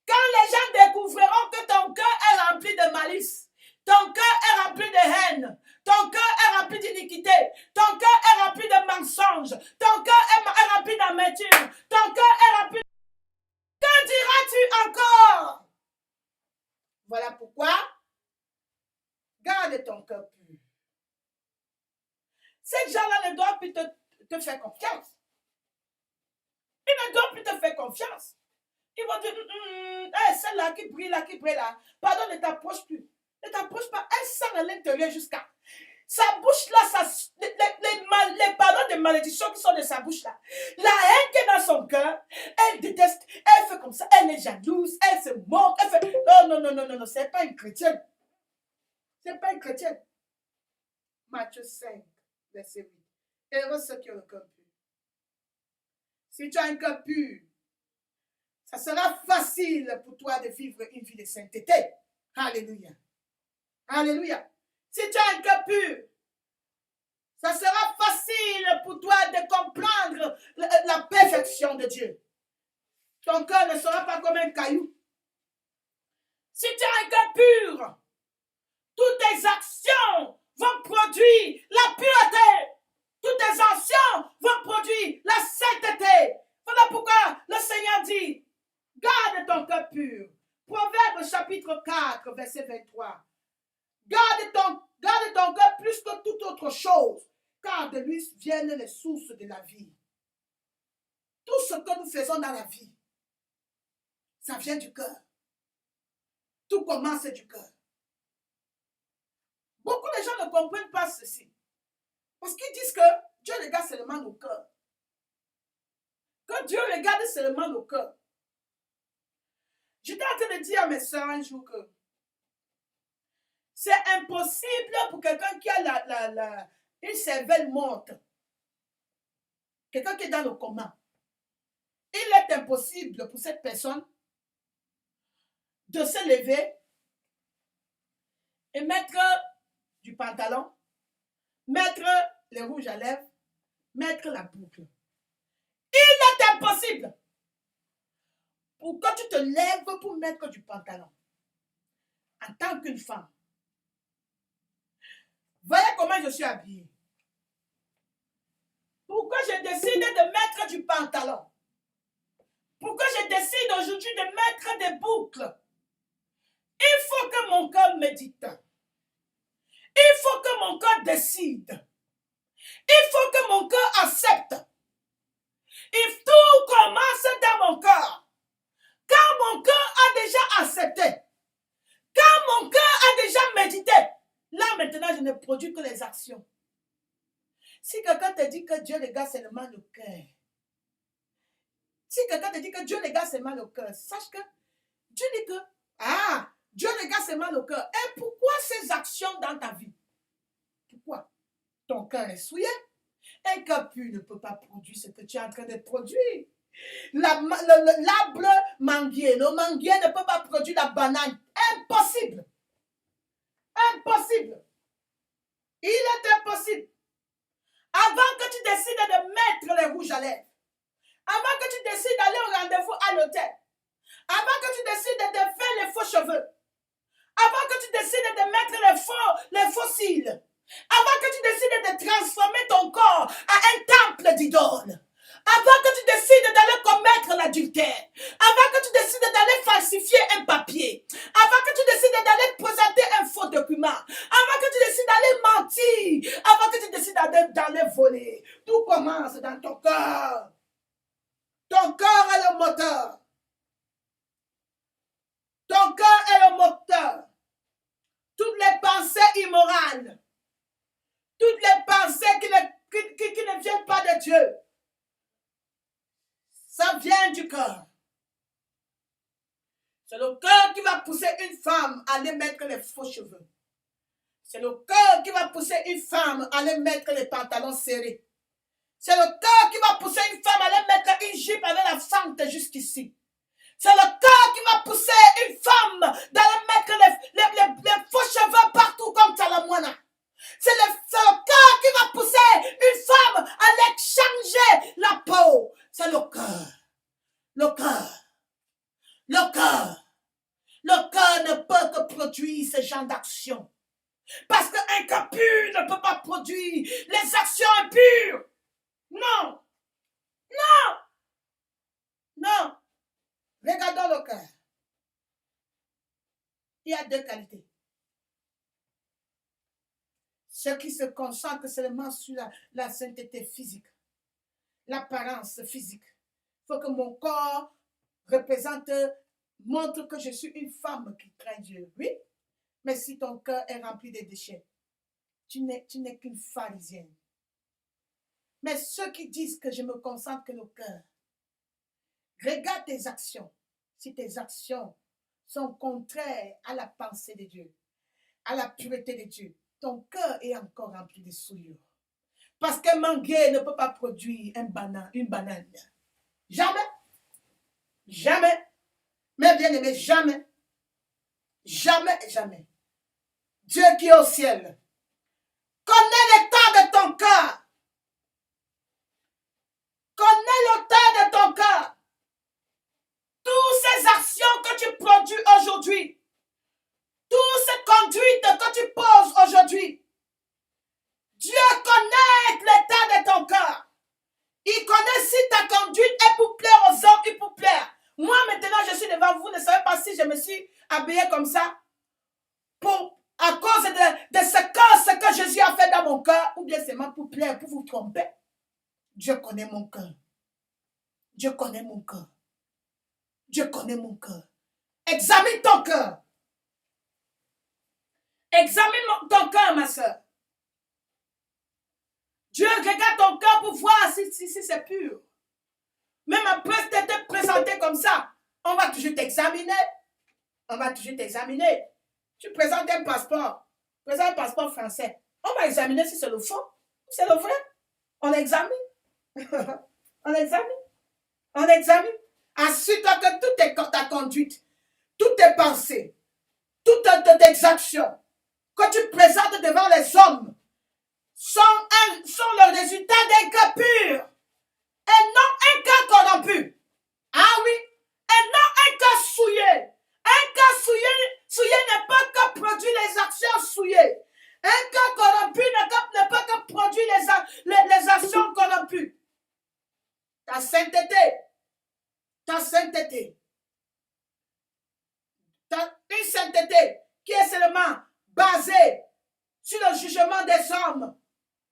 Quand les gens découvriront que ton cœur est rempli de malice, ton cœur est rempli de haine, ton cœur est rempli d'iniquité, ton cœur est rempli de mensonges, ton cœur est rempli d'amertume, ton cœur est rempli de... Que diras-tu encore? Voilà pourquoi, garde ton cœur pur. Ces gens-là ne doivent plus te faire confiance. Ils ne doivent plus te faire confiance. Ils vont dire, hey, celle-là qui brille là, pardon, ne t'approche plus. Ne t'approche pas, elle sent à l'intérieur jusqu'à. Sa bouche là, les paroles de malédiction qui sont de sa bouche là. La haine qui est dans son cœur, elle déteste, elle fait comme ça, non, ce n'est pas une chrétienne. Ce n'est pas une chrétienne. Matthieu 5, verset 8. Heureux ceux qui ont le cœur pur. Si tu as un cœur pur, ça sera facile pour toi de vivre une vie de sainteté. Alléluia. Alléluia. Si tu as un cœur pur, ça sera facile pour toi de comprendre la perfection de Dieu. Ton cœur ne sera pas comme un caillou. Si tu as un cœur pur, toutes tes actions vont produire la pureté. Toutes tes actions vont produire la sainteté. Voilà pourquoi le Seigneur dit, garde ton cœur pur. Proverbe chapitre 4, verset 23. Garde ton cœur plus que toute autre chose, car de lui viennent les sources de la vie. Tout ce que nous faisons dans la vie, ça vient du cœur. Tout commence du cœur. Beaucoup de gens ne comprennent pas ceci. Parce qu'ils disent que Dieu regarde seulement nos cœurs. Que Dieu regarde seulement nos cœurs. J'étais en train de dire à mes soeurs un jour que c'est impossible pour quelqu'un qui a une cervelle morte, quelqu'un qui est dans le coma. Il est impossible pour cette personne de se lever et mettre du pantalon, mettre les rouges à lèvres, mettre la boucle. Il est impossible pour que tu te lèves pour mettre du pantalon en tant qu'une femme. Voyez comment je suis habillée. Pourquoi je décide de mettre du pantalon? Pourquoi je décide aujourd'hui de mettre des boucles? Il faut que mon cœur médite. Il faut que mon cœur décide. Il faut que mon cœur accepte. Et tout commence dans mon cœur. Quand mon cœur a déjà accepté, quand mon cœur a déjà médité, là maintenant je ne produis que les actions. Si quelqu'un te dit que Dieu regarde seulement le cœur, si quelqu'un te dit que Dieu regarde seulement le cœur, sache que Dieu dit que, Dieu regarde seulement le cœur. Et pourquoi ces actions dans ta vie? Pourquoi? Ton cœur est souillé. Un cœur pur ne peut pas produire ce que tu es en train de produire. L'arbre manguier, le manguier ne peut pas produire la banane. Impossible. Impossible. Il est impossible. Avant que tu décides de mettre les rouges à lèvres, avant que tu décides d'aller au rendez-vous à l'hôtel, avant que tu décides de faire les faux cheveux, avant que tu décides de mettre les faux cils, avant que tu décides de transformer ton corps à un temple d'idoles, avant que tu décides d'aller commettre l'adultère, avant que tu décides d'aller falsifier un papier, avant que tu décides d'aller présenter un faux document, avant que tu décides d'aller mentir, avant que tu décides d'aller voler, tout commence dans ton cœur. Ton cœur est le moteur. Ton cœur est le moteur. Toutes les pensées immorales, toutes les pensées qui ne viennent pas de Dieu, ça vient du cœur. C'est le cœur qui va pousser une femme à aller mettre les faux cheveux. C'est le cœur qui va pousser une femme à aller mettre les pantalons serrés. C'est le cœur qui va pousser une femme à aller mettre une jupe avec la fente jusqu'ici. C'est le cœur qui va pousser une femme d'aller mettre les faux cheveux partout comme Talamoana. C'est le cœur qui va pousser une femme à aller changer la peau. C'est le cœur. Le cœur. Le cœur. Le cœur ne peut que produire ce genre d'action. Parce qu'un cœur pur ne peut pas produire les actions impures. Non. Non. Non. Regardons le cœur. Il y a deux qualités. Ceux qui se concentrent seulement sur la sainteté physique, l'apparence physique. Il faut que mon corps montre que je suis une femme qui craint Dieu. Oui, mais si ton cœur est rempli de déchets, tu n'es qu'une pharisienne. Mais ceux qui disent que je me concentre que le cœur, regarde tes actions. Si tes actions sont contraires à la pensée de Dieu, à la pureté de Dieu, ton cœur est encore rempli de souillure. Parce qu'un manguier ne peut pas produire une banane. Jamais. Jamais. Mais bien aimé, jamais. Jamais, jamais. Dieu qui est au ciel connaît l'état de ton cœur. Connaît l'état de ton cœur. Toutes ces actions que tu produis aujourd'hui, toutes ces conduites que tu poses aujourd'hui, Dieu connaît l'état de ton cœur. Il connaît si ta conduite est pour plaire aux hommes et pour plaire. Moi, maintenant, je suis devant vous. Vous ne savez pas si je me suis habillée comme ça à cause de ce que Jésus a fait dans mon cœur, ou bien seulement pour plaire, pour vous tromper. Dieu connaît mon cœur. Dieu connaît mon cœur. Dieu connaît mon cœur. Examine ton cœur. Examine ton cœur, ma soeur. Dieu regarde ton cœur pour voir si c'est pur. Même après t'être présenté comme ça, on va toujours t'examiner. On va toujours t'examiner. Tu présentes un passeport. Présente un passeport français. On va examiner si c'est le faux ou c'est le vrai. On examine. On examine. On examine. Assure-toi que toute ta conduite, toutes tes pensées, toutes tes actions que tu présentes devant les hommes sont le résultat d'un cœur pur et non un cœur corrompu. Ah oui, et non un cœur souillé. Un cœur souillé n'est pas que produire les actions souillées. Un cœur corrompu n'est pas que produire les actions corrompues. Ta sainteté, une sainteté qui est seulement basée sur le jugement des hommes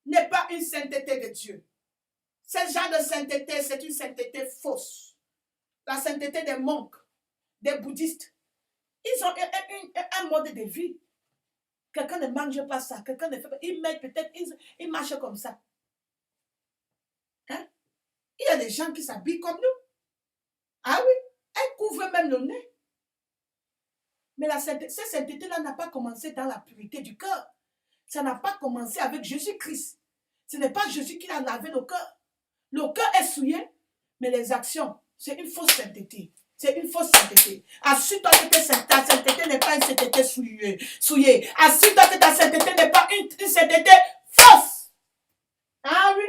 n'est pas une sainteté de Dieu. Ce genre de sainteté, c'est une sainteté fausse. La sainteté des monks, des bouddhistes, ils ont un mode de vie. Quelqu'un ne mange pas ça, quelqu'un ne fait pas. Ils marchent comme ça. Hein? Il y a des gens qui s'habillent comme nous. Ah oui, elles couvrent même le nez. Mais cette sainteté-là n'a pas commencé dans la pureté du cœur. Ça n'a pas commencé avec Jésus-Christ. Ce n'est pas Jésus qui a lavé le cœur. Le cœur est souillé, mais les actions, c'est une fausse sainteté. C'est une fausse sainteté. Assure-toi que ta sainteté n'est pas une sainteté souillée. Assure-toi que ta sainteté n'est pas une sainteté fausse. Ah oui.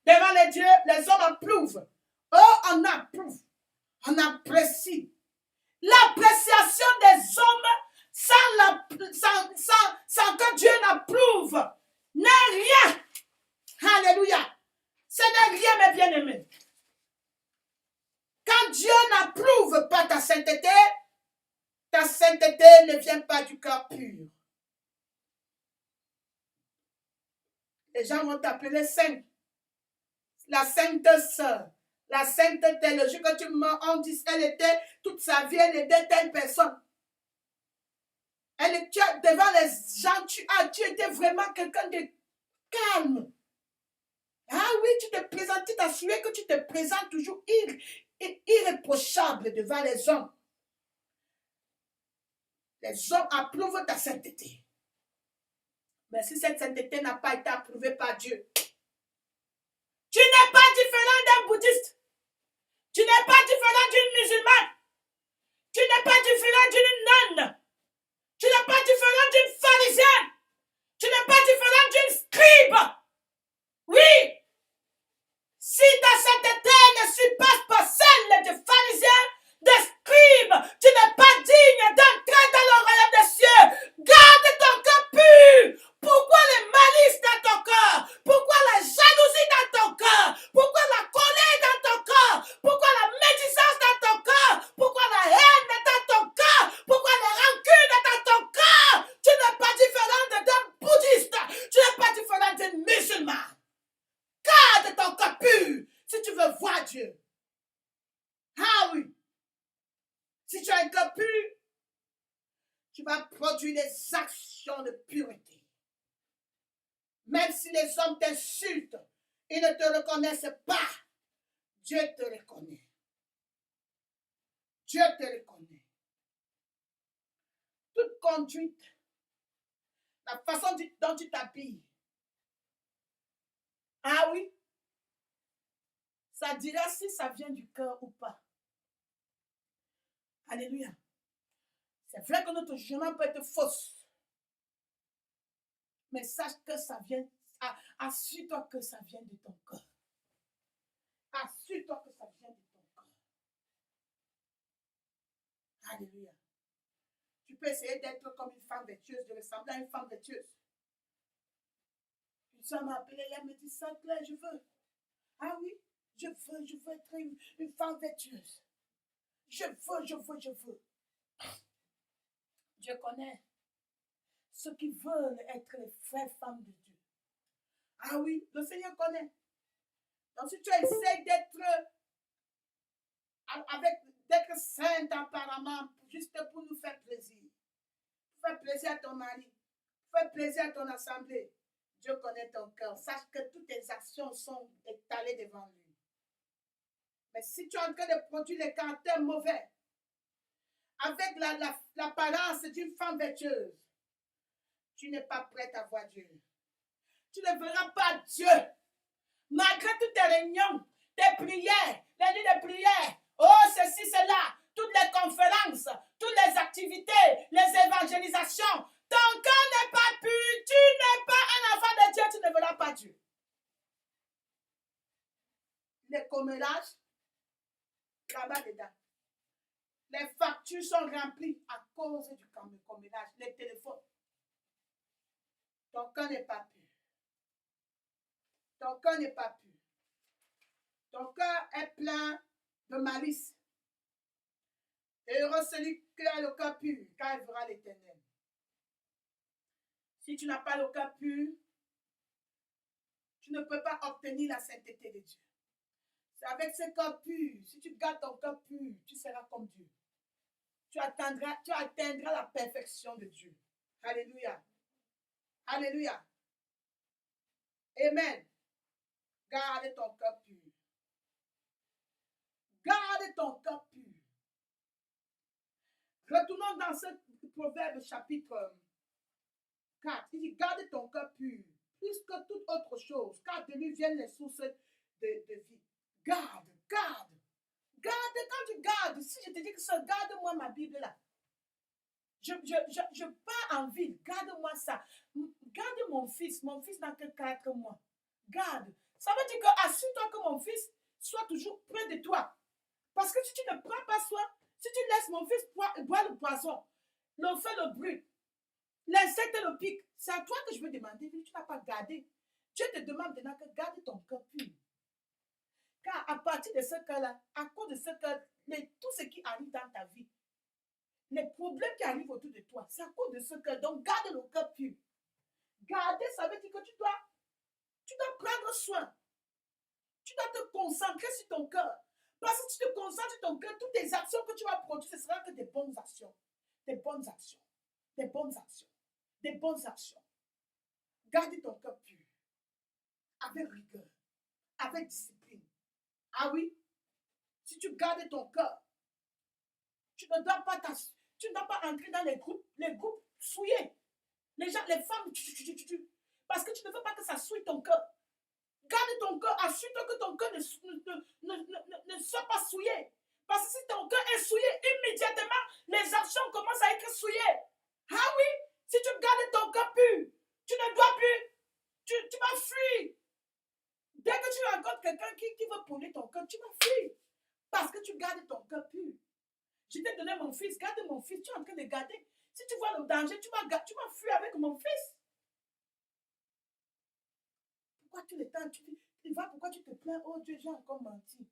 Devant les dieux, les hommes approuvent. Oh, on approuve. On apprécie. L'appréciation des hommes sans que Dieu n'approuve n'est rien. Alléluia. Ce n'est rien, mes bien-aimés. Quand Dieu n'approuve pas ta sainteté ne vient pas du cœur pur. Les gens vont t'appeler sainte. La sainte sœur. La sainteté, le jour que tu meurs, on dit elle était, toute sa vie, elle était telle personne. Devant les gens, tu étais vraiment quelqu'un de calme. Ah oui, tu t'assurais que tu te présentes toujours irréprochable devant les hommes. Les hommes approuvent ta sainteté. Mais si cette sainteté n'a pas été approuvée par Dieu, tu n'es pas différent d'un bouddhiste. Tu n'es pas différent d'une musulmane. Tu n'es pas différent d'une nonne. Tu n'es pas différent d'une pharisienne. Tu n'es pas différent d'une scribe. Oui. Si ta sainteté ne surpasse pas celle des pharisiens, des scribes, tu n'es pas digne d'entrer dans le royaume des cieux. Garde ton cœur pur. Pourquoi les malices dans ton cœur? Pourquoi la jalousie dans ton cœur? Pourquoi la colère dans ton cœur? Pourquoi la médisance dans ton cœur? Pourquoi la haine dans ton cœur? Pourquoi la rancune dans ton cœur? Tu n'es pas différent d'un bouddhiste. Tu n'es pas différent d'un musulman. Garde ton cœur pur si tu veux voir Dieu. Ah oui. Si tu as un cœur pur, tu vas produire des actions de pureté. Même si les hommes t'insultent, ils ne te reconnaissent pas. Dieu te reconnaît. Dieu te reconnaît. conduite, la façon dont tu t'habilles. Ah oui, ça dira si ça vient du cœur ou pas. Alléluia. C'est vrai que notre jugement peut être fausse. Mais sache que ça vient, assure-toi que ça vient de ton cœur. Assure-toi que ça vient de ton cœur. Alléluia. Tu peux essayer d'être comme une femme vertueuse, de ressembler à une femme vertueuse. Une soeur m'a appelé, elle me dit, Sainte Claire, je veux. Ah oui, je veux être une femme vertueuse. Je veux. Je connais ceux qui veulent être les vraies femmes de Dieu. Ah oui, le Seigneur connaît. Donc si tu essaies d'être sainte apparemment, juste pour nous faire plaisir, pour faire plaisir à ton mari, pour faire plaisir à ton assemblée, Dieu connaît ton cœur. Sache que toutes tes actions sont étalées devant lui. Mais si tu es en train de produire les caractères mauvais, avec l'apparence d'une femme vertueuse, tu n'es pas prête à voir Dieu. Tu ne verras pas Dieu. Malgré toutes tes réunions, tes prières, les nuits de prière, oh ceci, cela, toutes les conférences, toutes les activités, les évangélisations, ton cœur n'est pas pur, tu n'es pas un enfant de Dieu, tu ne verras pas Dieu. Les commérages, là-bas dedans. Les factures sont remplies à cause du commérage, les téléphones. Ton cœur n'est pas pur. Ton cœur n'est pas pur. Ton cœur est plein de malice. Et heureux celui qui a le cœur pur, car il verra l'Éternel. Si tu n'as pas le cœur pur, tu ne peux pas obtenir la sainteté de Dieu. C'est avec ce cœur pur, si tu gardes ton cœur pur, tu seras comme Dieu. Tu atteindras la perfection de Dieu. Alléluia. Alléluia. Amen. Garde ton cœur pur. Garde ton cœur pur. Retournons dans ce proverbe chapitre 4. Il dit, garde ton cœur pur, plus que toute autre chose, car de lui viennent les sources de vie. Garde. Quand tu gardes, si je te dis que ça, garde-moi ma Bible là. Je pars en ville, garde-moi ça. Garde mon fils n'a que 4 mois. Garde. Ça veut dire que assure-toi que mon fils soit toujours près de toi. Parce que si tu ne prends pas soin, si tu laisses mon fils boire le poison, le feu le brûle, l'insecte le pique, c'est à toi que je veux demander, tu n'as pas gardé. Dieu te demande maintenant que garde ton cœur pur. Car à partir de ce cœur-là, à cause de ce cœur, tout ce qui arrive dans ta vie, les problèmes qui arrivent autour de toi, c'est à cause de ce cœur. Donc garde le cœur pur. Garder, ça veut dire que tu dois prendre soin. Tu dois te concentrer sur ton cœur. Parce que si tu te concentres sur ton cœur, toutes tes actions que tu vas produire, ce sera que des bonnes actions. Des bonnes actions. Des bonnes actions. Des bonnes actions. Garde ton cœur pur. Avec rigueur. Avec discipline. Ah oui? Si tu gardes ton cœur, tu ne dois pas entrer dans les groupes souillés. Les gens, les femmes, parce que tu ne veux pas que ça souille ton cœur. Garde ton cœur, assure-toi que ton cœur ne soit pas souillé. Parce que si ton cœur est souillé, immédiatement, les actions commencent à être souillées. Ah oui, si tu gardes ton cœur pur, tu ne dois plus, tu vas fuir. Dès que tu rencontres quelqu'un qui veut polluer ton cœur, tu vas fuir. Parce que tu gardes ton cœur pur. Je t'ai donné mon fils, garde mon fils, tu es en train de garder. Si tu vois le danger, tu vas fuir avec mon fils. Pourquoi tout le temps, pourquoi tu te plains? Oh Dieu, j'ai encore menti.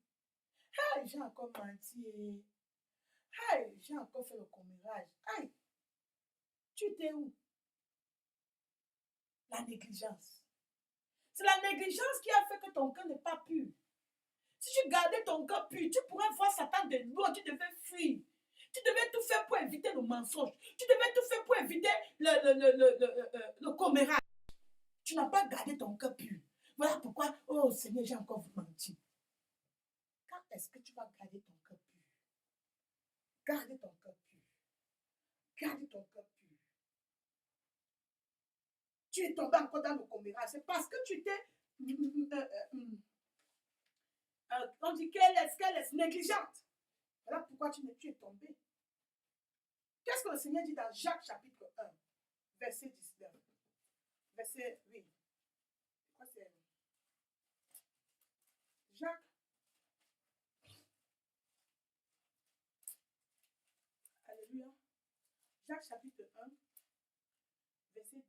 Hey, j'ai encore menti. Hey, j'ai encore fait le commérage. Hey, tu étais où? La négligence. C'est la négligence qui a fait que ton cœur n'est pas pur. Si tu gardais ton cœur pur, tu pourrais voir Satan de loin, tu devais fuir. Tu devais tout faire pour éviter le mensonge. Tu devais tout faire pour éviter le commérage. Tu n'as pas gardé ton cœur pur. Voilà pourquoi, oh Seigneur, j'ai encore menti. Quand est-ce que tu vas garder ton cœur pur? Garde ton cœur pur. Garde ton cœur pur. tu es tombé encore dans le commérage. C'est parce que tu t'es, on dit qu'elle est négligente. Voilà pourquoi tu es tombé. Qu'est-ce que le Seigneur dit dans Jacques chapitre 1, verset 19? Verset, oui. Quoi c'est? Jacques. Alléluia. Jacques chapitre 1, verset 12,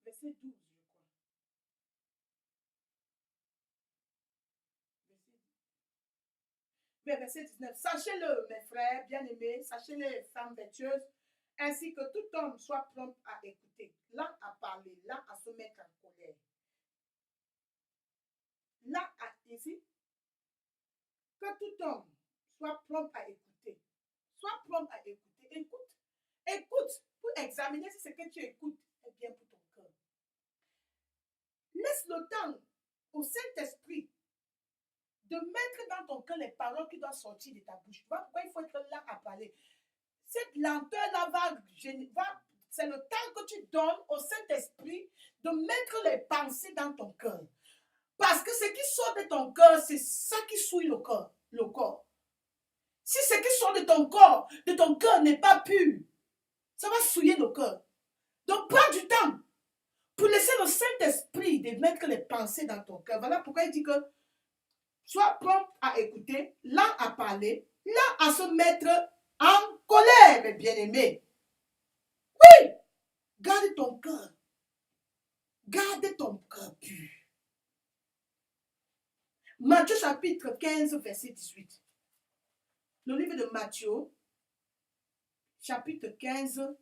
je crois. Verset 19. Sachez-le, mes frères bien-aimés, sachez-les, femmes vertueuses, ainsi que tout homme soit prompt à écouter, lent à parler, lent à se mettre en colère. Là, ici, que tout homme soit prompt à écouter. Sois prompt à écouter. Écoute. Écoute pour examiner si ce que tu écoutes est bien pour ton cœur. Laisse le temps au Saint-Esprit de mettre dans ton cœur les paroles qui doivent sortir de ta bouche. Tu vois pourquoi il faut être là à parler. Cette lenteur-là c'est le temps que tu donnes au Saint-Esprit de mettre les pensées dans ton cœur. Parce que ce qui sort de ton cœur, c'est ça qui souille le corps. Si ce qui sort de ton cœur n'est pas pur, ça va souiller le cœur. Donc prends du temps pour laisser le Saint-Esprit de mettre les pensées dans ton cœur. Voilà pourquoi il dit que sois prompt à écouter, lent à parler, lent à se mettre en colère, mes bien-aimés. Oui, garde ton cœur. Garde ton cœur pur. Matthieu chapitre 15, verset 18. Le livre de Matthieu, chapitre 15,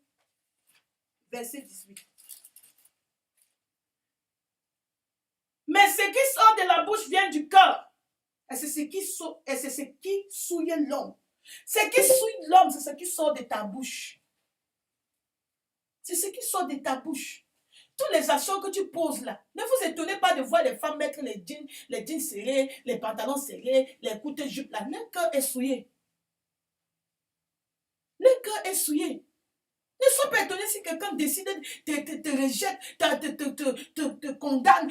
verset 18. Mais ce qui sort de la bouche vient du cœur. Et c'est ce qui souille l'homme. Ce qui souille l'homme, c'est ce qui sort de ta bouche. C'est ce qui sort de ta bouche. Toutes les actions que tu poses là, ne vous étonnez pas de voir les femmes mettre les jeans serrés, les pantalons serrés, les courtes jupes là. Le cœur est souillé. Le cœur est souillé. Ne sois pas étonné si quelqu'un décide de te rejette, te condamne,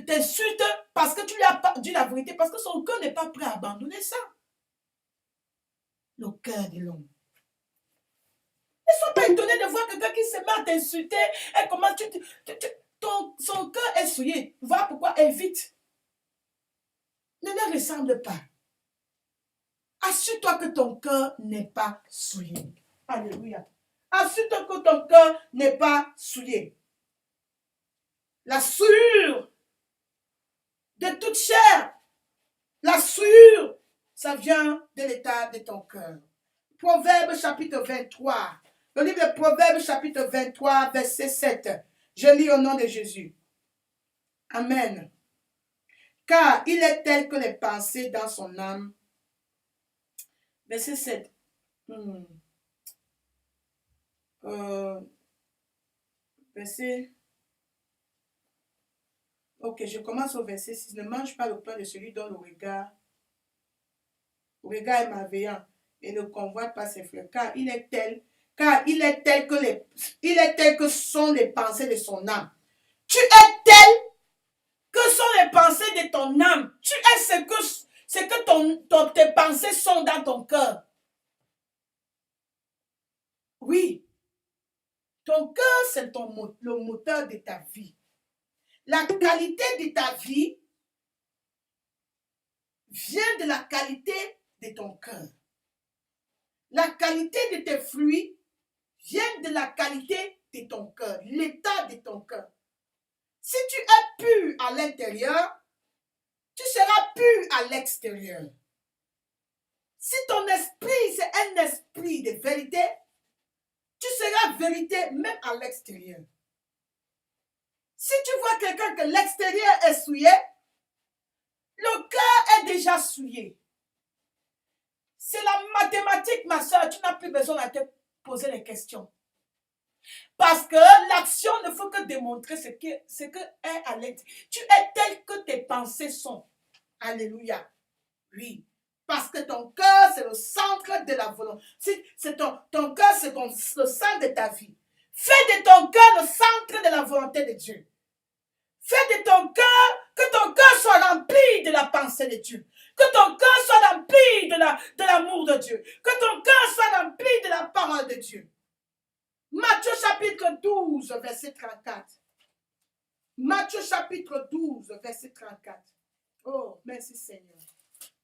t'insulte parce que tu lui as pas dit la vérité, parce que son cœur n'est pas prêt à abandonner ça. Le cœur de l'homme. Ne sois pas étonné de voir quelqu'un qui se met à t'insulter et comment son cœur est souillé. Voilà pourquoi évite. Ne leur ressemble pas. Assure-toi que ton cœur n'est pas souillé. Alléluia. Assure-toi que ton cœur n'est pas souillé. La souillure de toute chair, la souillure, ça vient de l'état de ton cœur. Proverbe chapitre 23. Le livre de Proverbe chapitre 23, verset 7. Je lis au nom de Jésus. Amen. Car il est tel que les pensées dans son âme. Verset 7. Verset. Ok, je commence au verset 6. Ne mange pas le pain de celui dont le regard est malveillant et ne convoite pas ses fleurs. Car il est tel que sont les pensées de son âme. Tu es tel que sont les pensées de ton âme. Tu es ce que tes pensées sont dans ton cœur. Oui. Ton cœur, c'est le moteur de ta vie. La qualité de ta vie vient de la qualité de ton cœur. La qualité de tes fruits vient de la qualité de ton cœur, l'état de ton cœur. Si tu es pur à l'intérieur, tu seras pur à l'extérieur. Si ton esprit, c'est un esprit de vérité, tu seras vérité même à l'extérieur. Si tu vois quelqu'un que l'extérieur est souillé, le cœur est déjà souillé. C'est la mathématique, ma soeur. Tu n'as plus besoin de te poser les questions. Parce que l'action ne faut que démontrer ce que est à l'intérieur. Tu es tel que tes pensées sont. Alléluia. Oui. Parce que ton cœur, c'est le centre de la volonté. C'est ton cœur, c'est le centre de ta vie. Fais de ton cœur le centre de la volonté de Dieu. Fais de ton cœur, que ton cœur soit rempli de la pensée de Dieu. Que ton cœur soit rempli de l'amour de Dieu. Que ton cœur soit rempli de la parole de Dieu. Matthieu chapitre 12, verset 34. Matthieu chapitre 12, verset 34. Oh, merci Seigneur.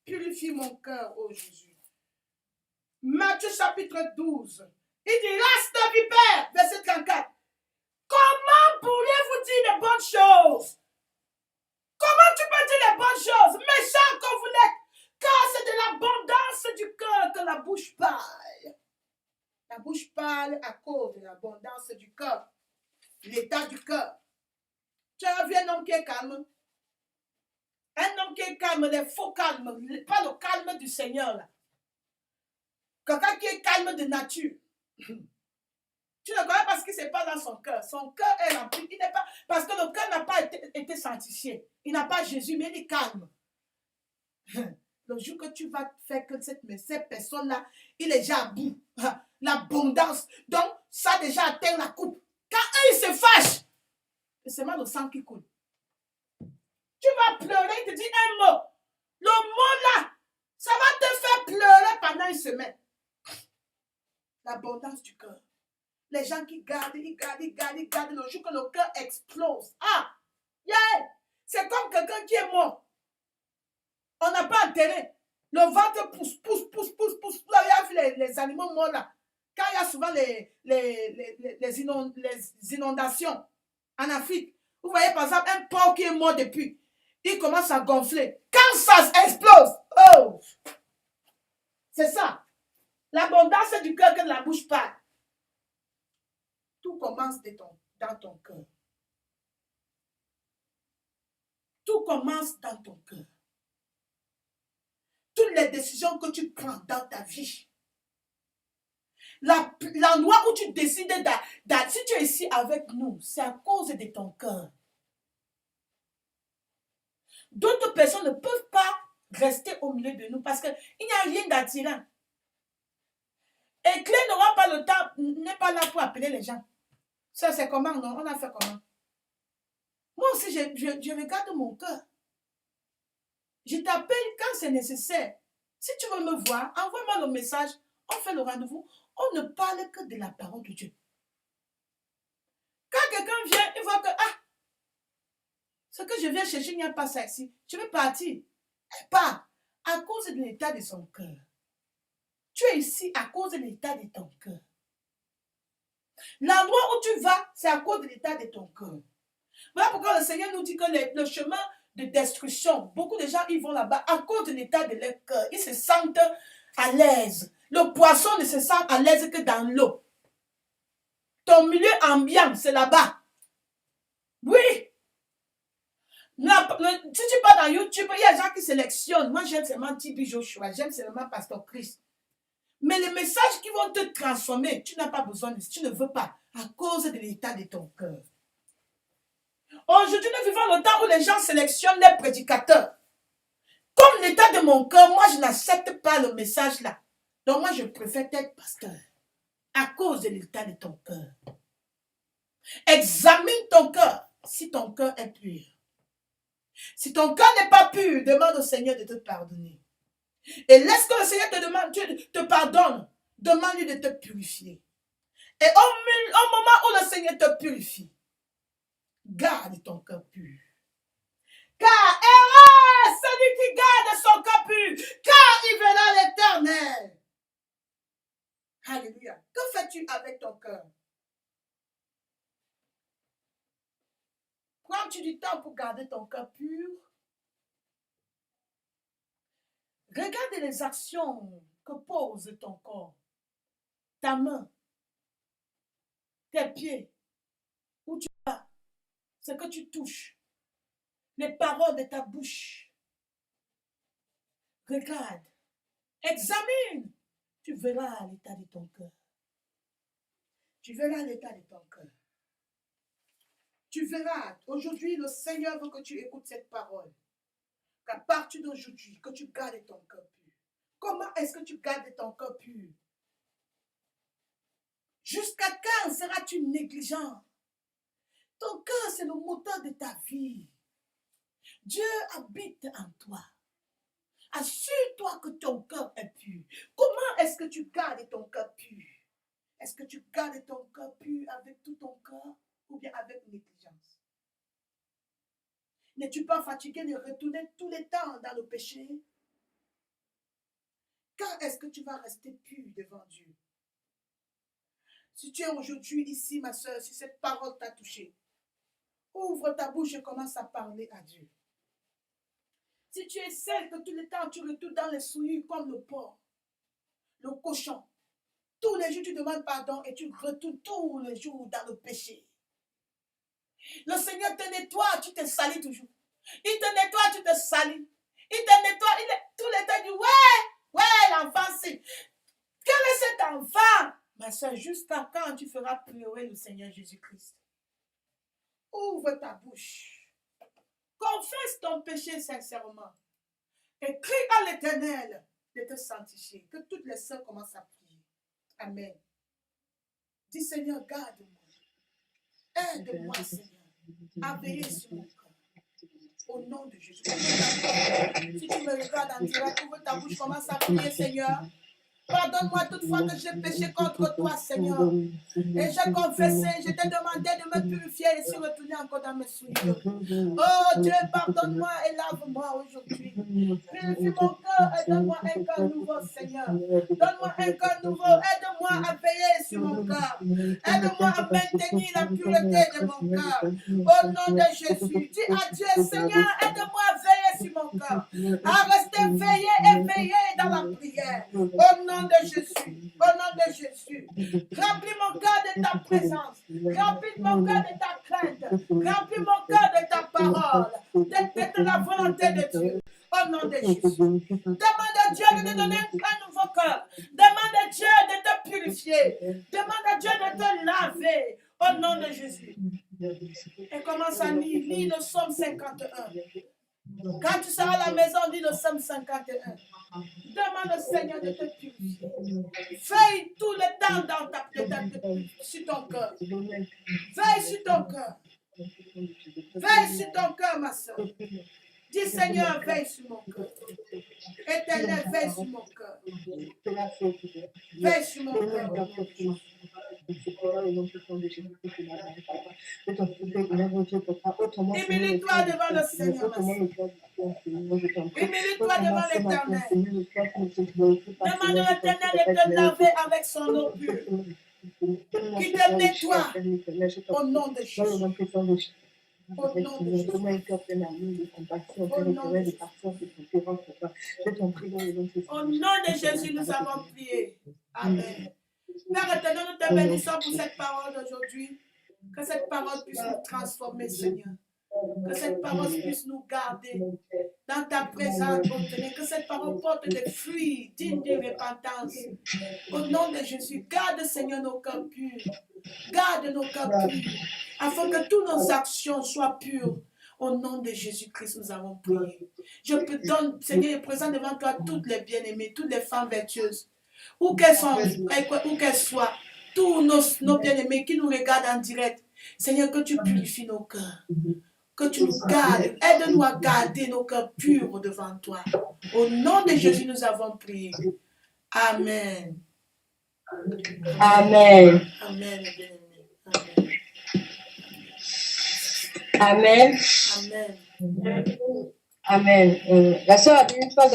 Purifie mon cœur, oh Jésus. Matthieu chapitre 12. Il dit, race de vipères, verset 34. Comment pourriez-vous dire de bonnes choses? Comment tu peux dire les bonnes choses? Méchant que vous l'êtes, car c'est de l'abondance du cœur que la bouche parle. La bouche parle à cause de l'abondance du cœur, l'état du cœur. Tu as vu un homme qui est calme? Un homme qui est calme, les faux calmes, pas le calme du Seigneur là. Quelqu'un qui est calme de nature. Tu ne connais pas ce qui se passe dans son cœur. Son cœur est rempli. Il n'est pas, parce que le cœur n'a pas été sanctifié. Il n'a pas Jésus, mais il est calme. Le jour que tu vas faire que cette personne-là, il est déjà à bout. L'abondance. Donc, ça a déjà atteint la coupe. Quand eux, ils se fâchent, c'est seulement le sang qui coule. Tu vas pleurer, il te dit un mot. Le mot là, ça va te faire pleurer pendant une semaine. L'abondance du cœur. Les gens qui gardent, ils gardent le jour que le cœur explose. Ah! Yeah! C'est comme quelqu'un qui est mort. On n'a pas enterré. Le ventre pousse. Là, il y a les animaux morts là. Quand il y a souvent les inondations en Afrique, vous voyez par exemple un porc qui est mort depuis. Il commence à gonfler. Quand ça explose, oh! C'est ça. L'abondance du cœur que de la bouche parle. Tout commence dans ton cœur. Tout commence dans ton cœur. Toutes les décisions que tu prends dans ta vie. L'endroit où tu décides si tu es ici avec nous, c'est à cause de ton cœur. D'autres personnes ne peuvent pas rester au milieu de nous parce qu'il n'y a rien d'attirant. Et Clé n'aura pas le temps, n'est pas là pour appeler les gens. Ça, c'est comment, non? On a fait comment? Moi aussi, je regarde mon cœur. Je t'appelle quand c'est nécessaire. Si tu veux me voir, envoie-moi le message. On fait le rendez-vous. On ne parle que de la parole de Dieu. Quand quelqu'un vient, il voit que, ce que je viens chercher, il n'y a pas ça ici. Je vais partir. Elle part à cause de l'état de son cœur. Tu es ici à cause de l'état de ton cœur. L'endroit où tu vas, c'est à cause de l'état de ton cœur. Voilà pourquoi le Seigneur nous dit que le chemin de destruction, beaucoup de gens, ils vont là-bas à cause de l'état de leur cœur. Ils se sentent à l'aise. Le poisson ne se sent à l'aise que dans l'eau. Ton milieu ambiant, c'est là-bas. Oui. Si tu pars dans YouTube, il y a des gens qui sélectionnent. Moi, j'aime seulement Tibi Joshua, j'aime seulement Pasteur Christ. Mais les messages qui vont te transformer, tu n'as pas besoin de ça, tu ne veux pas, à cause de l'état de ton cœur. Aujourd'hui, nous vivons le temps où les gens sélectionnent les prédicateurs. Comme l'état de mon cœur, moi, je n'accepte pas le message là. Donc, moi, je préfère être pasteur. À cause de l'état de ton cœur. Examine ton cœur, si ton cœur est pur. Si ton cœur n'est pas pur, demande au Seigneur de te pardonner. Et laisse que le Seigneur te pardonne. Demande-lui de te purifier. Et au moment où le Seigneur te purifie, garde ton cœur pur. Car heureux celui qui garde son cœur pur, car il verra l'Éternel. Alléluia. Que fais-tu avec ton cœur? Prends-tu du temps pour garder ton cœur pur? Regarde les actions que pose ton corps, ta main, tes pieds, où tu vas, ce que tu touches, les paroles de ta bouche. Regarde, examine, tu verras l'état de ton cœur. Tu verras l'état de ton cœur. Tu verras, aujourd'hui, le Seigneur veut que tu écoutes cette parole. Qu'à partir d'aujourd'hui, que tu gardes ton cœur pur. Comment est-ce que tu gardes ton cœur pur? Jusqu'à quand seras-tu négligent? Ton cœur, c'est le moteur de ta vie. Dieu habite en toi. Assure-toi que ton cœur est pur. Comment est-ce que tu gardes ton cœur pur? Est-ce que tu gardes ton cœur pur avec tout ton cœur ou bien avec négligence? N'es-tu pas fatigué de retourner tous les temps dans le péché? Quand est-ce que tu vas rester pur devant Dieu? Si tu es aujourd'hui ici, ma soeur, si cette parole t'a touché, ouvre ta bouche et commence à parler à Dieu. Si tu es celle que tous les temps tu retournes dans les souillures comme le porc, le cochon, tous les jours tu demandes pardon et tu retournes tous les jours dans le péché. Le Seigneur te nettoie, tu te salis toujours. Il te nettoie, tu te salis. Il te nettoie, tous les temps, il dit, ouais, l'enfant, c'est. Quel est cet enfant? Ma soeur, jusqu'à quand tu feras pleurer le Seigneur Jésus-Christ? Ouvre ta bouche. Confesse ton péché sincèrement. Et crie à l'Éternel de te sanctifier. Que toutes les sœurs commencent à prier. Amen. Dis Seigneur, garde-moi. Aide-moi, Seigneur, à veiller sur mon cœur. Au nom de Jésus. Si tu me regardes en direct, ouvre ta bouche, commence à prier, Seigneur. Pardonne-moi toutefois que j'ai péché contre toi, Seigneur. Et j'ai confessé, je t'ai demandé de me purifier et de retourner encore dans mes souillures. Oh Dieu, pardonne-moi et lave-moi aujourd'hui. Purifie mon cœur et donne-moi un cœur nouveau, Seigneur. Donne-moi un cœur nouveau. Aide-moi à veiller sur mon cœur. Aide-moi à maintenir la pureté de mon cœur. Au nom de Jésus, dis à Dieu, Seigneur, aide-moi à veiller sur mon cœur. À rester veillé et veillé dans la prière. Au nom de Jésus, au nom de Jésus, remplis mon cœur de ta présence, remplis mon cœur de ta crainte, remplis mon cœur de ta parole, de la volonté de Dieu, au nom de Jésus. Demande à Dieu de te donner un nouveau cœur, demande à Dieu de te purifier, demande à Dieu de te laver, au nom de Jésus. Et commence à lire le psaume 51. Quand tu seras à la maison, lis le psaume 51. Demande au Seigneur de te purifier. Veille tout le temps sur ton cœur. Veille sur ton cœur. Veille sur ton cœur, ma soeur. Dis Seigneur, veille sur mon cœur. Éternel, veille sur mon cœur. Veille sur mon cœur. Humilie-toi devant le Seigneur, ma soeur. Humilie-toi devant l'Éternel. Demande à l'Éternel de te laver avec son eau pure. Qui te nettoie au nom de Jésus. Au nom de Jésus. Au nom de Jésus, nous avons prié. Amen. Père éternel, nous te bénissons pour cette parole d'aujourd'hui. Que cette parole puisse nous transformer, Seigneur. Que cette parole puisse nous garder dans ta présence, que cette parole porte des fruits dignes de repentance. Au nom de Jésus, garde, Seigneur, nos cœurs purs. Garde nos cœurs purs, afin que toutes nos actions soient pures. Au nom de Jésus-Christ, nous avons prié. Je te donne, Seigneur, et présente devant toi toutes les bien-aimées, toutes les femmes vertueuses, où qu'elles soient, tous nos bien-aimés qui nous regardent en direct. Seigneur, que tu purifies nos cœurs. Que tu nous gardes. Aide-nous à garder nos cœurs purs devant toi. Au nom de Jésus, nous avons prié. Amen. Amen. Amen. Amen. Amen. Amen. La sœur a dit une fois